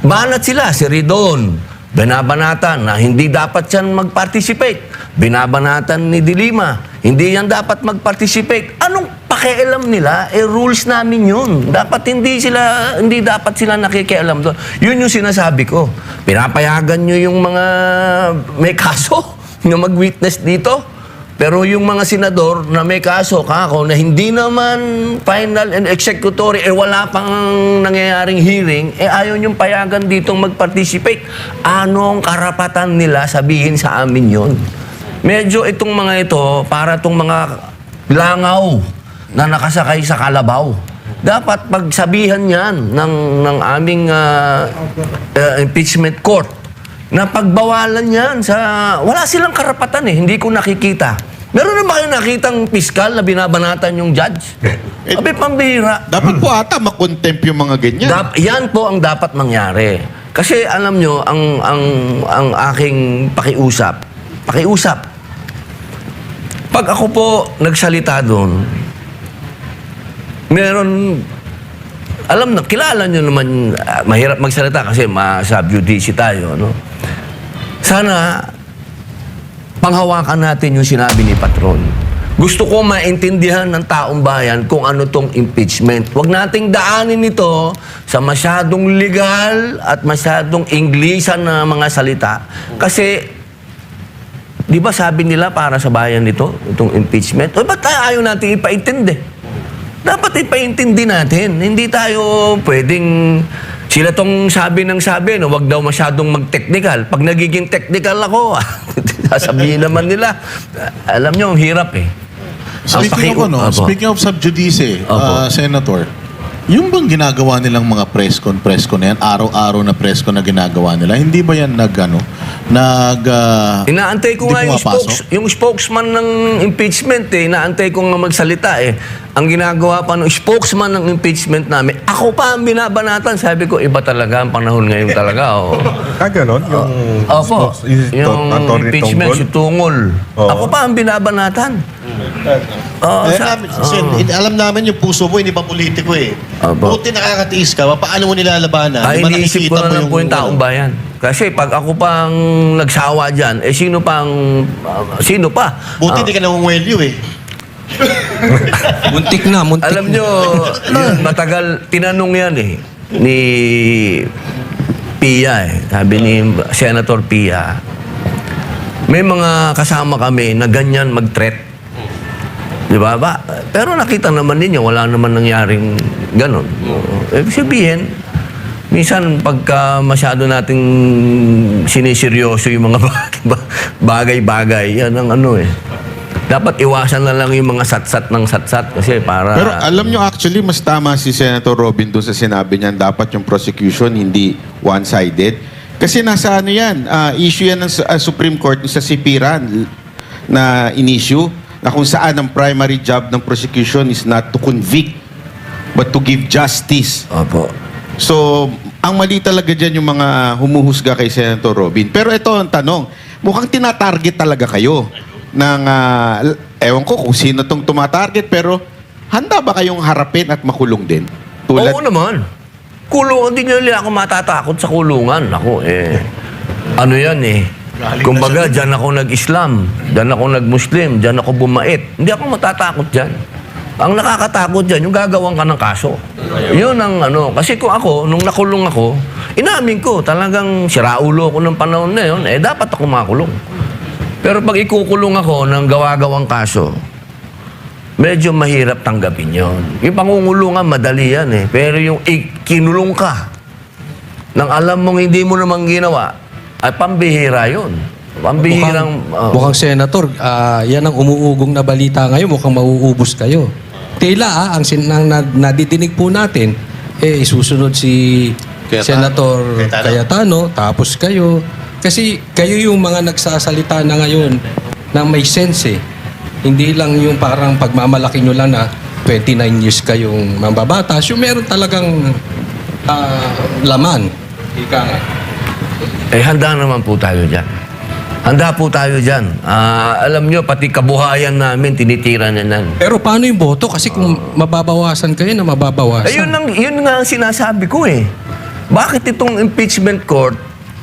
Banat sila, si Ridon. Binabanatan na hindi dapat yan mag-participate. Binabanatan ni Dilima, hindi yan dapat mag-participate. Anong pakialam nila? Rules namin yun. Hindi dapat sila nakikialam doon. Yun yung sinasabi ko. Pinapayagan nyo yung mga may kaso na mag-witness dito. Pero yung mga senador na may kaso, kako, na hindi naman final and executory, wala pang nangyayaring hearing, ayaw niyong payagan ditong mag-participate. Anong karapatan nila sabihin sa amin yon? Medyo itong mga ito, para itong mga langaw na nakasakay sa kalabaw. Dapat pagsabihan yan ng aming impeachment court na pagbawalan yan sa... Wala silang karapatan eh. Hindi ko nakikita. Meron na ba kayo nakitang piskal na binabanatan yung judge? Abi, pambihira. Dapat po ata makontempt yung mga ganyan. Yan po ang dapat mangyari. Kasi alam nyo, ang aking pakiusap. Pag ako po nagsalita doon, meron... Kilala nyo naman, mahirap magsalita kasi sa judici tayo, no? sana panghawakan natin yung sinabi ni Patron. Gusto ko maintindihan ng taong bayan kung ano tong impeachment. Huwag nating daanin ito sa masyadong legal at masyadong Inglisan na mga salita. Kasi, di ba sabi nila para sa bayan nito, itong impeachment? O ba't ayaw natin ipaintindi? Dapat ipaintindi natin. Hindi tayo pwedeng... Sila tong sabi ng sabi, no, wag daw masyadong mag-technical. Pag nagiging technical ako, sasabihin naman nila, alam nyo, ang hirap eh. Opo. Speaking of sub judice, Opo. Senator, yung bang ginagawa nilang mga press con na yan, araw-araw na press con na ginagawa nila, hindi ba yan Inaantay ko hindi nga pumapasok? yung spokesman ng impeachment eh. Inaantay ko nga magsalita eh. Ang ginagawa pa ng spokesman ng impeachment namin, ako pa ang binabanatan. Sabi ko, iba talaga ang panahon ngayon talaga. Oh. Ganon? Yung Opo, yung Atty. impeachment, Tonggol? si Tungol. Oo. Ako pa ang binabanatan. Alam namin yung puso mo, hindi pa politiko eh. Opo. Buti nakakatiis ka, paano mo nilalabanan? Ay, Di ba iniisip ko nakikita na lang po yung taong ano? bayan. Kasi pag ako pang nagsawa dyan, eh sino pa? Buti hindi ka nangungwelyo eh. Muntik na. Alam nyo, yun, matagal, tinanong yan eh, ni Pia eh. Sabi ni Senator Pia, may mga kasama kami na ganyan mag-threat. Di ba? Pero nakita naman ninyo, wala naman nangyaring ganon. Ibig sabihin, minsan pagka masyado nating siniseryoso yung mga bagay-bagay, yan ang ano eh. Dapat iwasan na lang yung mga satsat ng satsat kasi para... Pero alam nyo, actually, mas tama si Senator Robin doon sa sinabi niyan, dapat yung prosecution hindi one-sided. Kasi nasa ano yan, issue yan ng Supreme Court sa Sipiran na in-issue, na kung saan ang primary job ng prosecution is not to convict, but to give justice. Opo. So, ang mali talaga dyan yung mga humuhusga kay Senator Robin. Pero ito ang tanong, mukhang tinatarget talaga kayo ng, ewan ko kung sino tong tumatarget, pero handa ba kayong harapin at makulong din? Tulad, Oo naman. Kulungan din nila ako matatakot sa kulungan. Ako ano yan eh. Kumbaga, dyan ako nag-Islam, dyan ako nag-Muslim, dyan ako bumait. Hindi ako matatakot dyan. Ang nakakatakot dyan, yung gagawin ka ng kaso. Yun ang ano. Kasi kung ako, nung nakulong ako, inamin ko, talagang siraulo ako ng panahon na yun, dapat ako makulong. Pero pag ikukulong ako ng gawa-gawang kaso, medyo mahirap tanggapin yun. Yung pangungulungan, madali yan eh. Pero yung kinulong ka, nang alam mong hindi mo namang ginawa, ay pambihira yun. Pambihirang... Mukhang senator, yan ang umuugong na balita ngayon, mukhang mauubos kayo. Tila ang nadidinig po natin, isusunod si Senator Cayetano, tapos kayo. Kasi kayo yung mga nagsasalita na ngayon na may sense eh. Hindi lang yung parang pagmamalaki nyo lang na 29 years kayong mambabatas. Yung meron talagang laman. Ika nga. handa naman po tayo dyan. Handa po tayo dyan. Alam nyo, pati kabuhayan namin, tinitira na nan. Pero paano yung boto? Kasi kung mababawasan kayo na mababawasan. Yun nga ang sinasabi ko eh. Bakit itong impeachment court,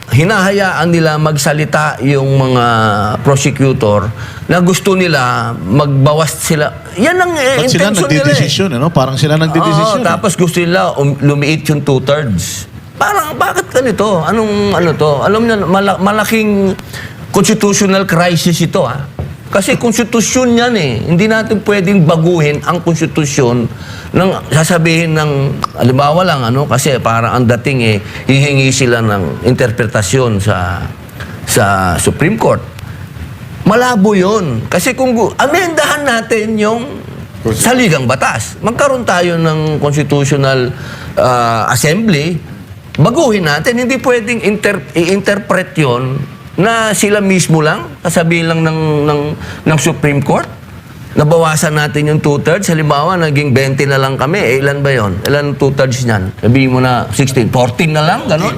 hinahayaan nila magsalita yung mga prosecutor na gusto nila magbawas sila. Yan ang Ba't sila intention nila nagdidesisyon, ano? Parang sila nagdidesisyon. Oo, tapos gusto nila lumiit yung 2/3. Parang, bakit ganito? Anong ano to? Alam niyo, malaking constitutional crisis ito, ah. Kasi konstitusyon yan eh. Hindi natin pwedeng baguhin ang konstitusyon ng sasabihin ng, halimbawa lang, ano, kasi parang ang dating eh, hihingi sila ng interpretasyon sa Supreme Court. Malabo yun. Kasi kung amendahan natin yung saligang batas, magkaroon tayo ng constitutional assembly, baguhin natin. Hindi pwedeng i-interpret yun na sila mismo lang, sasabihin lang ng Supreme Court. Nabawasan natin yung 2/3. Halimbawa, naging 20 na lang kami. Ilan ba yon? Ilan 2/3 niyan? Sabihin mo na 16. 14 na lang? Ganon?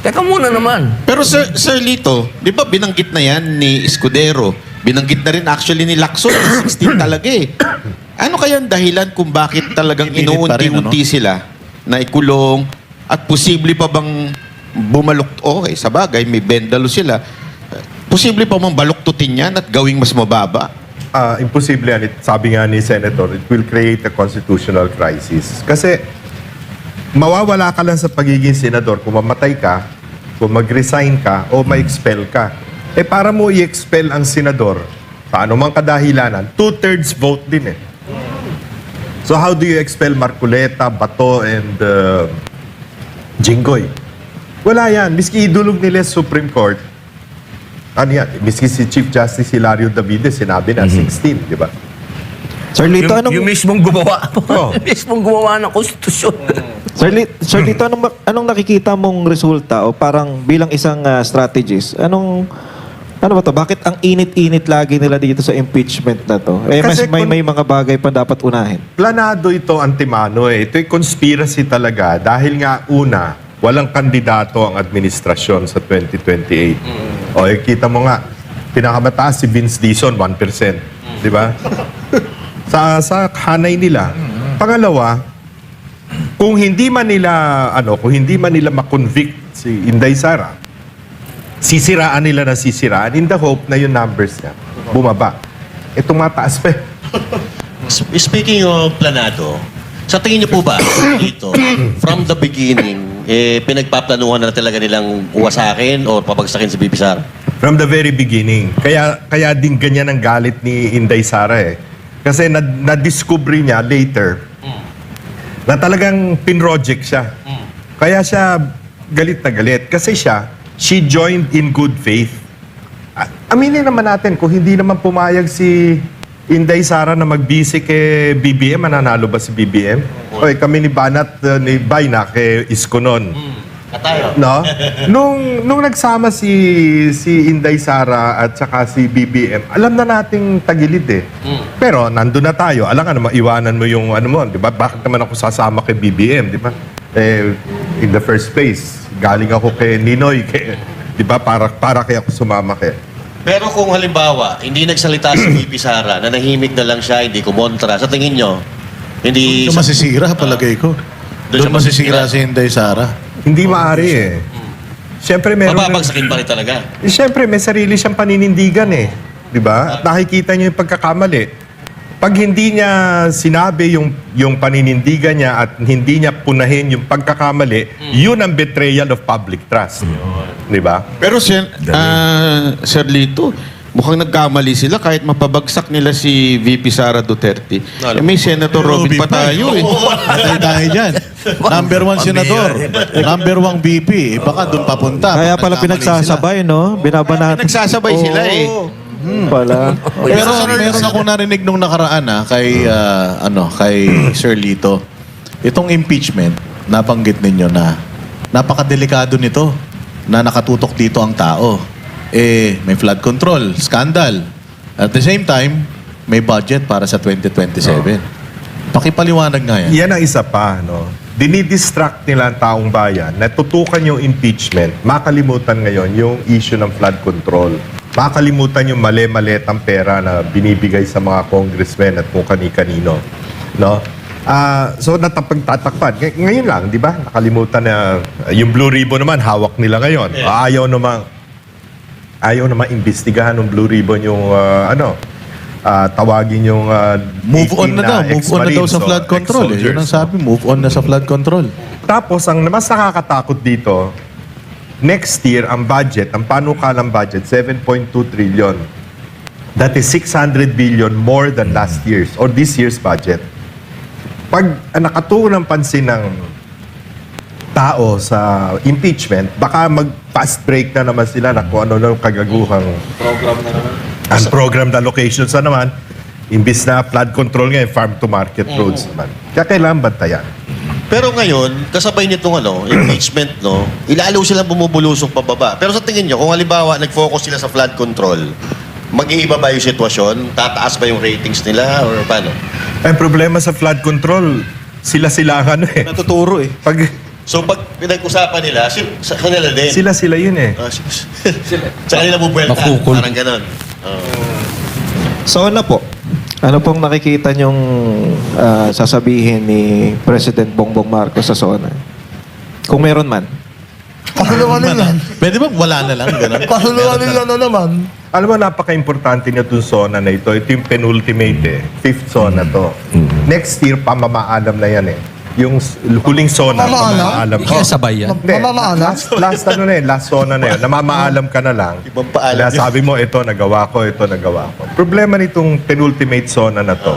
Teka muna naman. Pero Sir Lito, di ba binanggit na yan ni Escudero? Binanggit na rin actually ni Lacson, 16 talaga eh. Ano kaya ang dahilan kung bakit talagang Ipilit pa rin, inuunti-unti sila na ikulong at posible pa bang bumalok? Okay, sa bagay, may bendalo sila. posible pa mong baluktutin yan at gawing mas mababa. Imposible yan. Sabi nga ni Senator, it will create a constitutional crisis. Kasi mawawala ka lang sa pagiging senador kung mamatay ka, kung mag-resign ka, o ma-expel ka. Para mo i-expel ang senador, paano mang kadahilanan, 2/3 vote din eh. So how do you expel Marcoleta, Bato, and Jinggoy? Wala yan. Miski idulog nila sa Supreme Court, ano yan? Miski si Chief Justice Hilario Davides, sinabi na 16, di ba? Sir Lito, Yung mismong gumawa. Oh. Yung mismong gumawa ng konstitusyon. Sir Lito, anong nakikita mong resulta o parang bilang isang strategist? Ano ba to? Bakit ang init-init lagi nila dito sa impeachment na to? Kasi May mga bagay pa dapat unahin. Planado ito, antimano eh. Ito'y conspiracy talaga dahil nga una, walang kandidato ang administrasyon sa 2028. O, kita mo nga, pinakamataas si Vince Dizon, 1%. Di ba? sa hanay nila. Pangalawa, kung hindi man nila ma-convict si Inday Sara, sisiraan nila na sisiraan in the hope na yung numbers niya bumaba. Tumataas pa. Speaking of planado, sa tingin niyo po ba dito, from the beginning, pinagpaplanuhan na talaga nilang wasakin o pabagsakin si BP Sara? From the very beginning. Kaya din ganyan ang galit ni Inday Sara eh. Kasi na-discover niya later na talagang pinroject siya. Kaya siya galit na galit. Kasi she joined in good faith. Aminin naman natin, kung hindi naman pumayag si Inday Sara na magbisi kay BBM, mananalo ba si BBM? Oy, kami ni Banat, ni Bayna kay Isko nun. No? Nung nagsama si Inday Sara at saka si BBM, alam na nating tagilid eh. Pero nandun na tayo. Alam ka naman, iwanan mo yung ano mo, di ba? Bakit naman ako sasama kay BBM, di ba? In the first place, galing ako kay Ninoy, di ba? Para kaya ako sumama kay. Pero kung halimbawa, hindi nagsalita si BP Sara, nanahimik na lang siya, hindi kumontra, sa tingin nyo, hindi... Doon masisira, palagay ko. Doon masisira si Inday Sara. Hindi maaari eh. Siyempre meron... Mababagsakin pa rin talaga. Siyempre may sarili siyang paninindigan eh. Di ba? At nakikita niyo yung pagkakamali. Pag hindi niya sinabi yung paninindigan niya at hindi niya punahin yung pagkakamali, yun ang betrayal of public trust. Di ba? Pero Sir Lito, mukhang nagkamali sila kahit mapabagsak nila si VP Sara Duterte. May Senator Robin pa tayo eh. Patay tayo dyan. Number 1 senador. Number 1 VP. Baka doon papunta. Kaya Pag pala nagkamali pinagsasabay, no? Binabanat. Nagsasabay sila eh. Pala. Pero meron ako narinig nung nakaraan kay Sir Lito. Itong impeachment, nabanggit ninyo na napakadelikado nito na nakatutok dito ang tao. May flood control, scandal. At the same time, may budget para sa 2027. Pakipaliwanag nga yan. Yan ang isa pa, no? Dinidistract nila ang taong bayan, natutukan yung impeachment, makalimutan ngayon yung issue ng flood control. Makalimutan yung mali-malitang pera na binibigay sa mga congressmen at kung kani-kanino. No? So natapagtatakpan. Ngayon lang, di ba? Nakalimutan na yung Blue Ribbon naman, hawak nila ngayon. Ayaw naman imbestigahan ng Blue Ribbon yung tawagin yung Move on na daw. Move on na daw sa ex-Marines, flood control. Yun ang sabi. Move on na sa flood control. Tapos, ang mas nakakatakot dito, next year, ang budget, ang panukalang budget, 7.2 trillion. That is 600 billion more than last year's or this year's budget. Pag nakatuon ng pansin ng tao sa impeachment, baka mag-fast break na naman sila na kung ano ng kagaguhang unprogrammed allocations na naman. Imbis na flood control ngayon, farm-to-market roads naman. Kaya kailangan bantayan. Pero ngayon, kasabay nitong impeachment, ilalo silang bumubulusok pababa. Pero sa tingin nyo, kung halimbawa nag-focus sila sa flood control, mag-iiba ba yung sitwasyon? Tataas ba yung ratings nila? Or paano? Ang problema sa flood control, sila-silangan eh. Natuturo eh. So pag pinag-usapan nila, sa kanila din. Sila yun eh. Sa kanila bubuelta. Mafukol. Parang ganon. So ano po? Ano pong nakikita niyong sasabihin ni President Bongbong Marcos sa SONA? Kung meron man. Kasunungaling yan. Pwede ba wala na lang? Ganun? Kasunungaling yan na naman. Alam mo, napaka-importante nyo itong zona na ito. Ito yung penultimate eh. Fifth zona to. Next year, pamamaalam na yan eh. Yung huling zona, Pamamaalam? Hindi kaya sabay yan. Hindi. Mamamaalam? Last ano na yun, last zona na yun. Namamaalam ka na lang. Ibang paalam Kaya sabi mo, ito nagawa ko, ito nagawa ko. Problema nitong penultimate zona na to.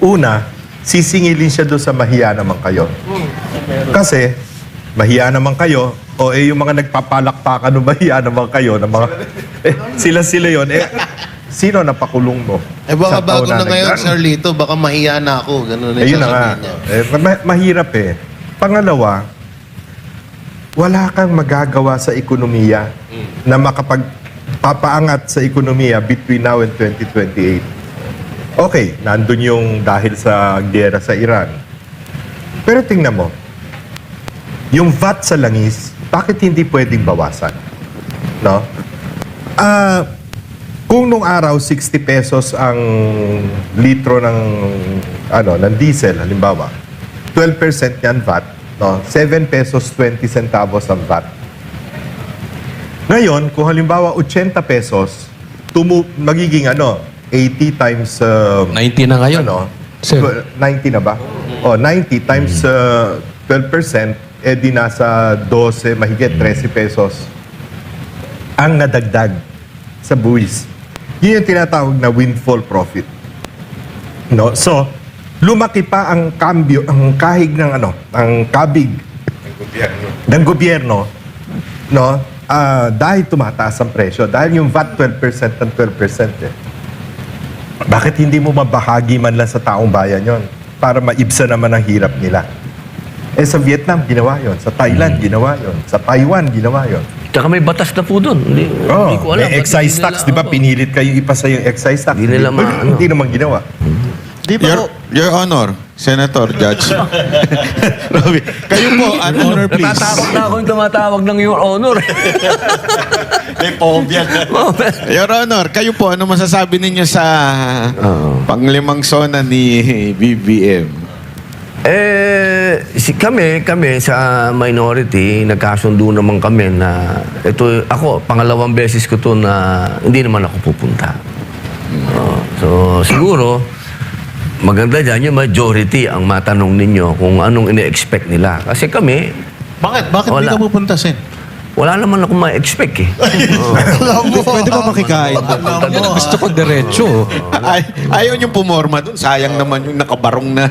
Una, sisingilin siya doon sa mahiya naman kayo. Kasi, mahiya naman kayo, o yung mga nagpapalakpakan ng mahiya naman kayo, ng mga, sila yon sino napakulong mo? Baka Sa taon bago na ngayon, nagdaan? Sir Lito, baka mahiya na ako. Ganun na Ayun na nga. sasabihin niya. Mahirap eh. Pangalawa, wala kang magagawa sa ekonomiya na makapagpapaangat sa ekonomiya between now and 2028. Okay, nandun yung dahil sa gera sa Iran. Pero tingnan mo, yung VAT sa langis, bakit hindi pwedeng bawasan? No? Kung nung araw 60 pesos ang litro ng diesel halimbawa, 12% yan VAT, no? 7 pesos 20 centavos ang VAT. Ngayon, kung halimbawa 80 pesos, magiging 80 times 90 na ngayon. Sir. 90 na ba? 90 times 12%, di nasa 12, mahigit 13 pesos ang nadagdag sa buwis. Yun yung tinatawag na windfall profit. No? So, lumaki pa ang kambyo, ang kahig ng ang kabig ng gobyerno, no? Dahil tumataas ang presyo, dahil yung VAT 12% ng 12% eh. Bakit hindi mo mabahagi man lang sa taong bayan yon para maibsa naman ang hirap nila? Sa Vietnam, ginawa yon. Sa Thailand, ginawa yon. Sa Taiwan, ginawa yon. Tsaka may batas na po doon. Hindi ko alam. May excise tax, di ba? Pinilit kayo ipasa yung excise tax. Hindi nila Hindi naman ginawa. Di ba? Your Honor, Senator, Judge. Robby, kayo po, Honor, please. Natatakot na ako yung tumatawag ng Your Honor. May phobia na. Your Honor, kayo po, ano masasabi ninyo sa panglimang zona ni BBM? Kami sa minority, nagkasundo naman kami na ako, pangalawang beses ko to na hindi naman ako pupunta. So, siguro, maganda dyan yung majority ang matanong ninyo kung anong ine-expect nila. Kasi kami, Bakit? Bakit hindi Wala. ka pupunta, Sen? wala naman ako ma-expect eh. Pwede ba makikain? Gusto ko diretso. Ayaw niyong pumorma doon. Sayang naman yung nakabarong na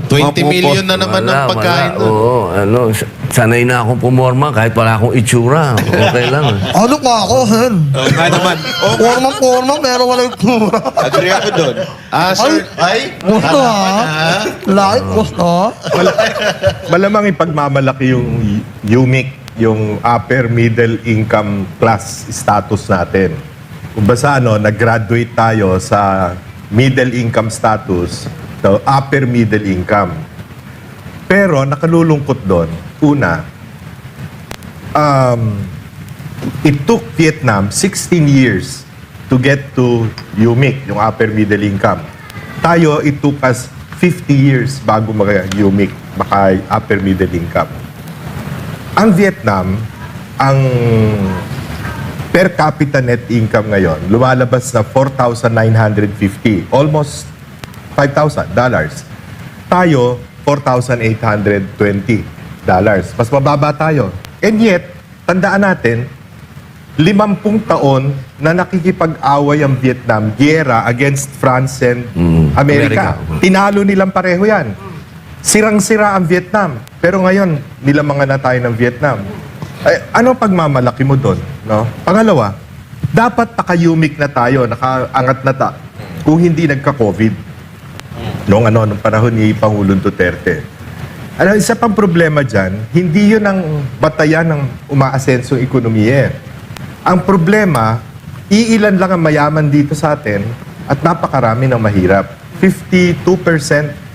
20 million na naman ang pagkain doon. Oo, sanay na akong pumorma kahit wala akong itsura. Okay lang. Ano ka ako, Hen? Nga naman. Forma, pero wala yung tura. Agree ako doon. Sir, ay? Gusto ha? Like, gusto? Malamang ipagmamalaki yung UMIC, yung upper middle income class status natin. Kung basta nag-graduate tayo sa middle income status, so upper middle income. Pero nakalulungkot doon, una, it took Vietnam 16 years to get to UMIC, yung upper middle income. Tayo, it took us 50 years bago mag-UMIC, maka upper middle income. Ang Vietnam, ang per capita net income ngayon, lumalabas na $4,950. Almost $5,000. Tayo, $4,820. Mas mababa tayo. And yet, tandaan natin, 50 taon na nakikipag-away ang Vietnam, giyera against France and Amerika. Tinalo nilang pareho yan. Sirang-sira ang Vietnam. Pero ngayon, nilamangan na tayo ng Vietnam. Ano pagmamalaki mo doon? No? Pangalawa, dapat naka-UMIC na tayo, nakaangat na kung hindi nagka-COVID. Nung panahon ni Pangulong Duterte. Isa pang problema dyan, hindi yun ang batayan ng umaasensong ekonomiya. Ang problema, iilan lang ang mayaman dito sa atin at napakarami ng mahirap. 52%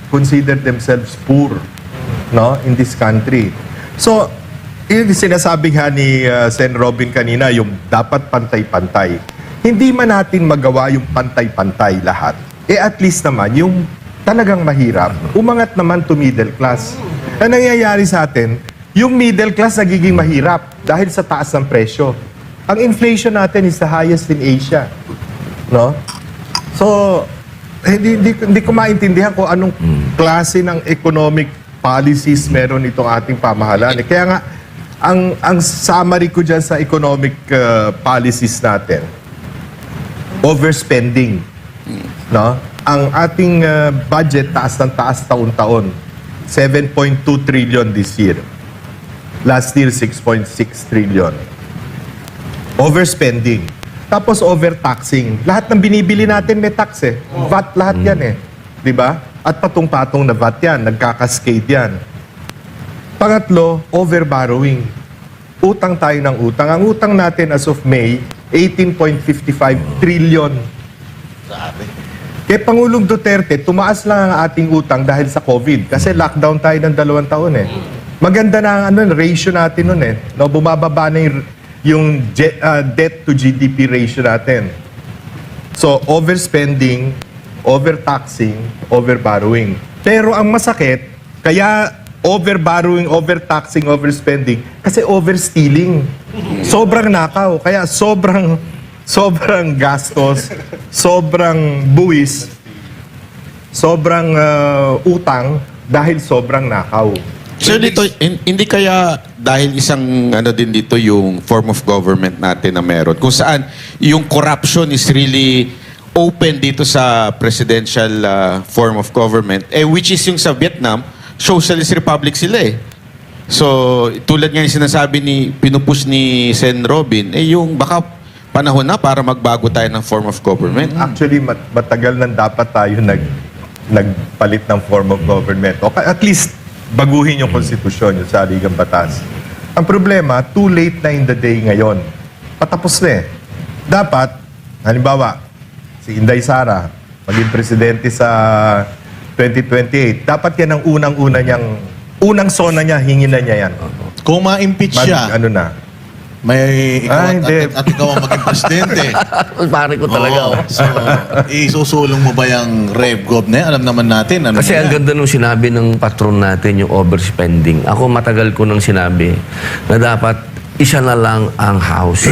consider themselves poor, no, in this country. So, yung sinasabi nga ni Sen. Robin kanina, yung dapat pantay-pantay. Hindi man natin magawa yung pantay-pantay lahat. At least naman, yung talagang mahirap, umangat naman to middle class. Ang nangyayari sa atin, yung middle class nagiging mahirap dahil sa taas ng presyo. Ang inflation natin is the highest in Asia. No? So, hindi ko maintindihan kung anong klase ng economic policies meron itong ating pamahalaan. Kaya nga, ang summary ko dyan sa economic policies natin, overspending. No? Ang ating budget taas ng taas taon-taon. 7.2 trillion this year. Last year, 6.6 trillion. Overspending. Tapos overtaxing. Lahat ng binibili natin may tax eh. VAT lahat yan eh. Di ba? At patong-patong na VAT yan. Nagkakascade yan. Pangatlo, overborrowing. Utang tayo ng utang. Ang utang natin as of May, 18.55 trillion. Kaya Pangulong Duterte, tumaas lang ang ating utang dahil sa COVID. Kasi lockdown tayo ng 2 taon eh. Maganda na ang ratio natin nun eh. No, bumababa na yung debt to GDP ratio natin. So, overspending, overtaxing, overborrowing. Pero ang masakit, kaya overborrowing, overtaxing, overspending, kasi overstealing. Sobrang nakaw. Kaya sobrang gastos, sobrang buwis, sobrang utang dahil sobrang nakaw. So dito, hindi kaya dahil isang din dito yung form of government natin na meron, kung saan yung corruption is really open dito sa presidential form of government, which is yung sa Vietnam, socialist republic sila eh. So, tulad nga yung sinasabi pinupush ni Sen. Robin, yung baka panahon na para magbago tayo ng form of government. Actually, matagal nang dapat tayo nagpalit ng form of government. O at least, baguhin yung konstitusyon, yung saligang batas. Ang problema, too late na in the day ngayon. Patapos na eh. Dapat, halimbawa, si Inday Sara, maging presidente sa 2028, dapat yan ang unang sona niya, hingin na niya yan. Kung ma-impeach siya, may ikaw hindi. at ikaw ang maging presidente. Pare ko talaga. Oo. So, isusulong mo ba yung RevGov na yan? Alam naman natin. Ano Kasi na ang yan? ganda nung sinabi ng patron natin, yung overspending. Ako matagal ko nang sinabi na dapat isa na lang ang house.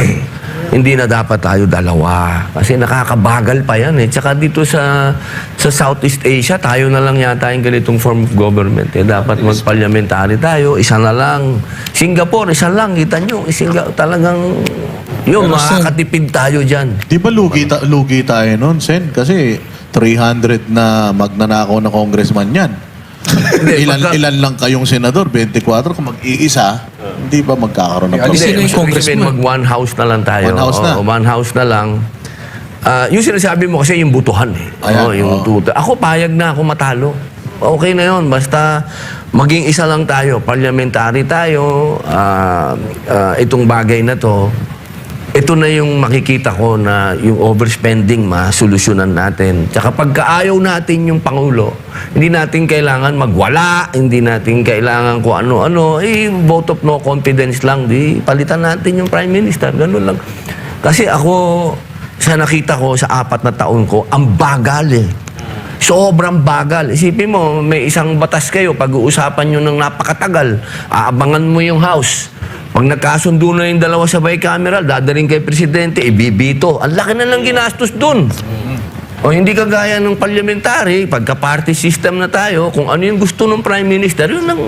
Hindi na dapat tayo dalawa. Kasi nakakabagal pa yan eh. Tsaka dito sa Southeast Asia, tayo na lang yata yung ganitong form of government. Dapat mag-parliamentary tayo, isa na lang. Singapore, isa lang. Kita nyo, talagang yun, makakatipid tayo dyan. Di ba lugi tayo nun, Sen? Kasi 300 na magnanakaw na congressman yan. ilan lang kayong senador? 24. Kung mag-iisa, hindi ba magkakaroon ng Hindi, Sino yung congressman? mag-one house na lang tayo. One house na? Oo, one house na lang. Yung sinasabi mo kasi yung butuhan eh. Ayan, Yung tuta. Ako payag na ako matalo. Okay na yun. Basta maging isa lang tayo. Parliamentary tayo. Itong bagay na to. Ito na yung makikita ko na yung overspending masolusyonan natin. Tsaka pagkaayaw natin yung Pangulo, hindi natin kailangan magwala, hindi natin kailangan kung ano-ano, vote of no confidence lang, di palitan natin yung Prime Minister, ganun lang. Kasi ako, sa nakita ko sa 4 na taon ko, ang bagal eh. Sobrang bagal. Isipin mo, may isang batas kayo, pag-uusapan nyo ng napakatagal, aabangan mo yung House. Pag nagkasundo na yung dalawa sa bicameral, dadaling kay Presidente, ibibito. Ang laki na lang ginastos dun. O hindi kagaya ng parliamentary, pagka-party system na tayo, kung ano yung gusto ng Prime Minister, yun ang,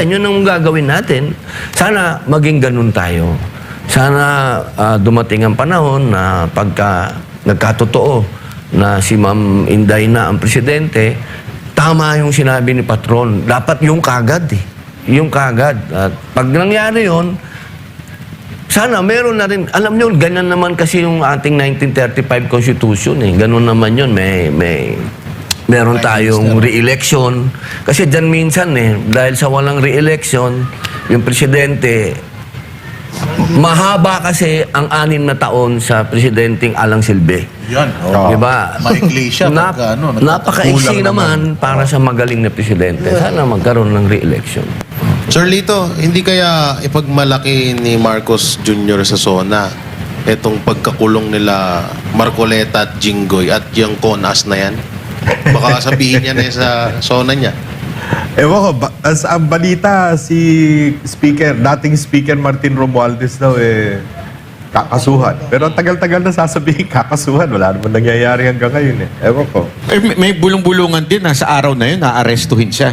yun ang gagawin natin. Sana maging ganun tayo. Sana dumating ang panahon na pagka nagkatotoo na si Ma'am Inday na ang Presidente, tama yung sinabi ni Patron. Dapat yung kagad eh. Yung kagad. At pag nangyari yun, sana meron na rin. Alam nyo, ganyan naman kasi yung ating 1935 Constitution eh. Ganun naman yun. Meron tayong re-election. Kasi dyan minsan eh, dahil sa walang re-election, yung presidente, mahaba kasi ang 6 na taon sa presidenteng Alang Silbe. Yan. Diba? Maikli siya. Napaka-iksi naman para sa magaling na presidente. Sana magkaroon ng re-election. Sir Lito, hindi kaya ipagmalaki ni Marcos Jr. sa SONA itong pagkakulong nila Marcoleta at Jinggoy at yung Conas na yan? Baka sabihin niya na sa SONA niya. Ewan ko, ang balita, si dating Speaker Martin Romualdez daw kakasuhan. Pero ang tagal-tagal na sasabihin kakasuhan. Wala naman nangyayari hanggang ngayon Ewan ko. May bulong-bulungan din na sa araw na yun, naarestuhin siya.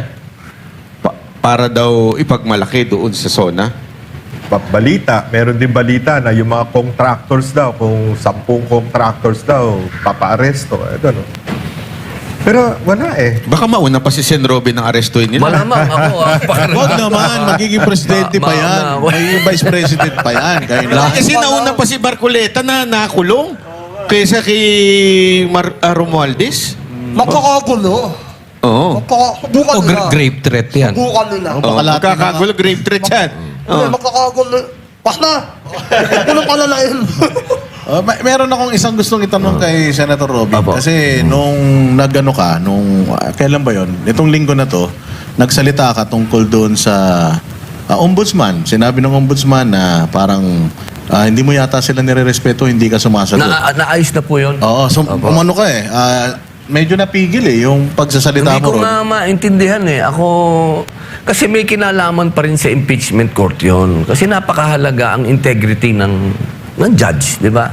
Para daw ipagmalaki doon sa SONA. Balita, meron din balita na yung mga contractors daw, kung 10 contractors daw, papa-aresto. Ito, no? Pero wala Baka mauna pa si Sen. Robin ng arestuhin nila. Malamang ako. Huwag naman, magiging presidente pa yan. May vice president pa yan. Kayo na. Kasi nauna pa si Marcoleta na nakulong kaysa kay Romualdez. Magkakagulo. Oo. Subukan O nila. grave threat yan. Subukan nila. Oh, magkakagulo, grave threat yan. Hindi, magkakagulo. Basta. Kulong palalain. Meron akong isang gustong itanong kay Senator Robin. Apo. Kasi nung kailan ba yon? Itong linggo na to, nagsalita ka tungkol doon sa ombudsman. Sinabi ng ombudsman na parang hindi mo yata sila nire-respeto, hindi ka sumasagot. Naayos na po yun. Oo, so umano ka medyo napigil yung pagsasalita Hindi mo ko ron. nga maintindihan Ako, kasi may kinalaman pa rin sa impeachment court yon. Kasi napakahalaga ang integrity ng judge, di ba?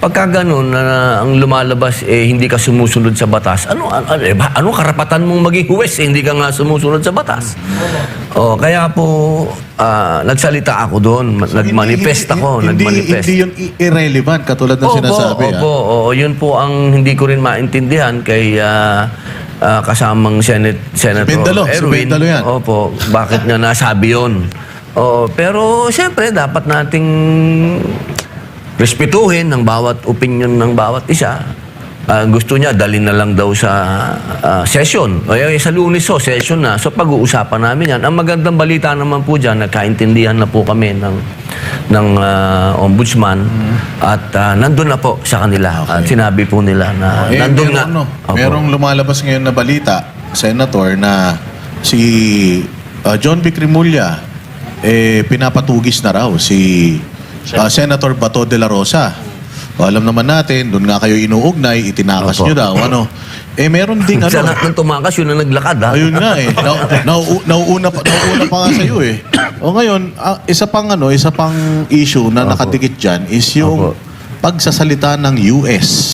Pagka ganun na ang lumalabas hindi ka sumusunod sa batas, ano karapatan mong maging huwes hindi ka nga sumusunod sa batas? Kaya po nagsalita ako doon, nagmanifest ako, nagmanifest. Hindi yun irrelevant katulad ng sinasabi. Opo, yun po ang hindi ko rin maintindihan kay kasamang Senator Bendalo, si Erwin. Bendalo yan. Opo, bakit niya nasabi yun? Pero siyempre dapat nating respetuhin ng bawat opinion ng bawat isa. Gusto niya, dalhin na lang daw sa session. Sa Lunes session na. So pag-uusapan namin yan. Ang magandang balita naman po dyan, nagkaintindihan na po kami ng ombudsman at nandun na po sa kanila. At sinabi po nila na nandun nga. Opo. Merong lumalabas ngayon na balita, Senator, na si John Vic Rimulya pinapatugis na raw si Senator Bato de la Rosa. Alam naman natin, doon nga kayo inuugnay, itinakas Opo. nyo daw. Meron ding Sa lahat ng tumakas, yun na naglakad. Ayun nga nauuna pa nga sa'yo O ngayon, isa pang issue na nakadikit dyan is yung Opo. pagsasalita ng US.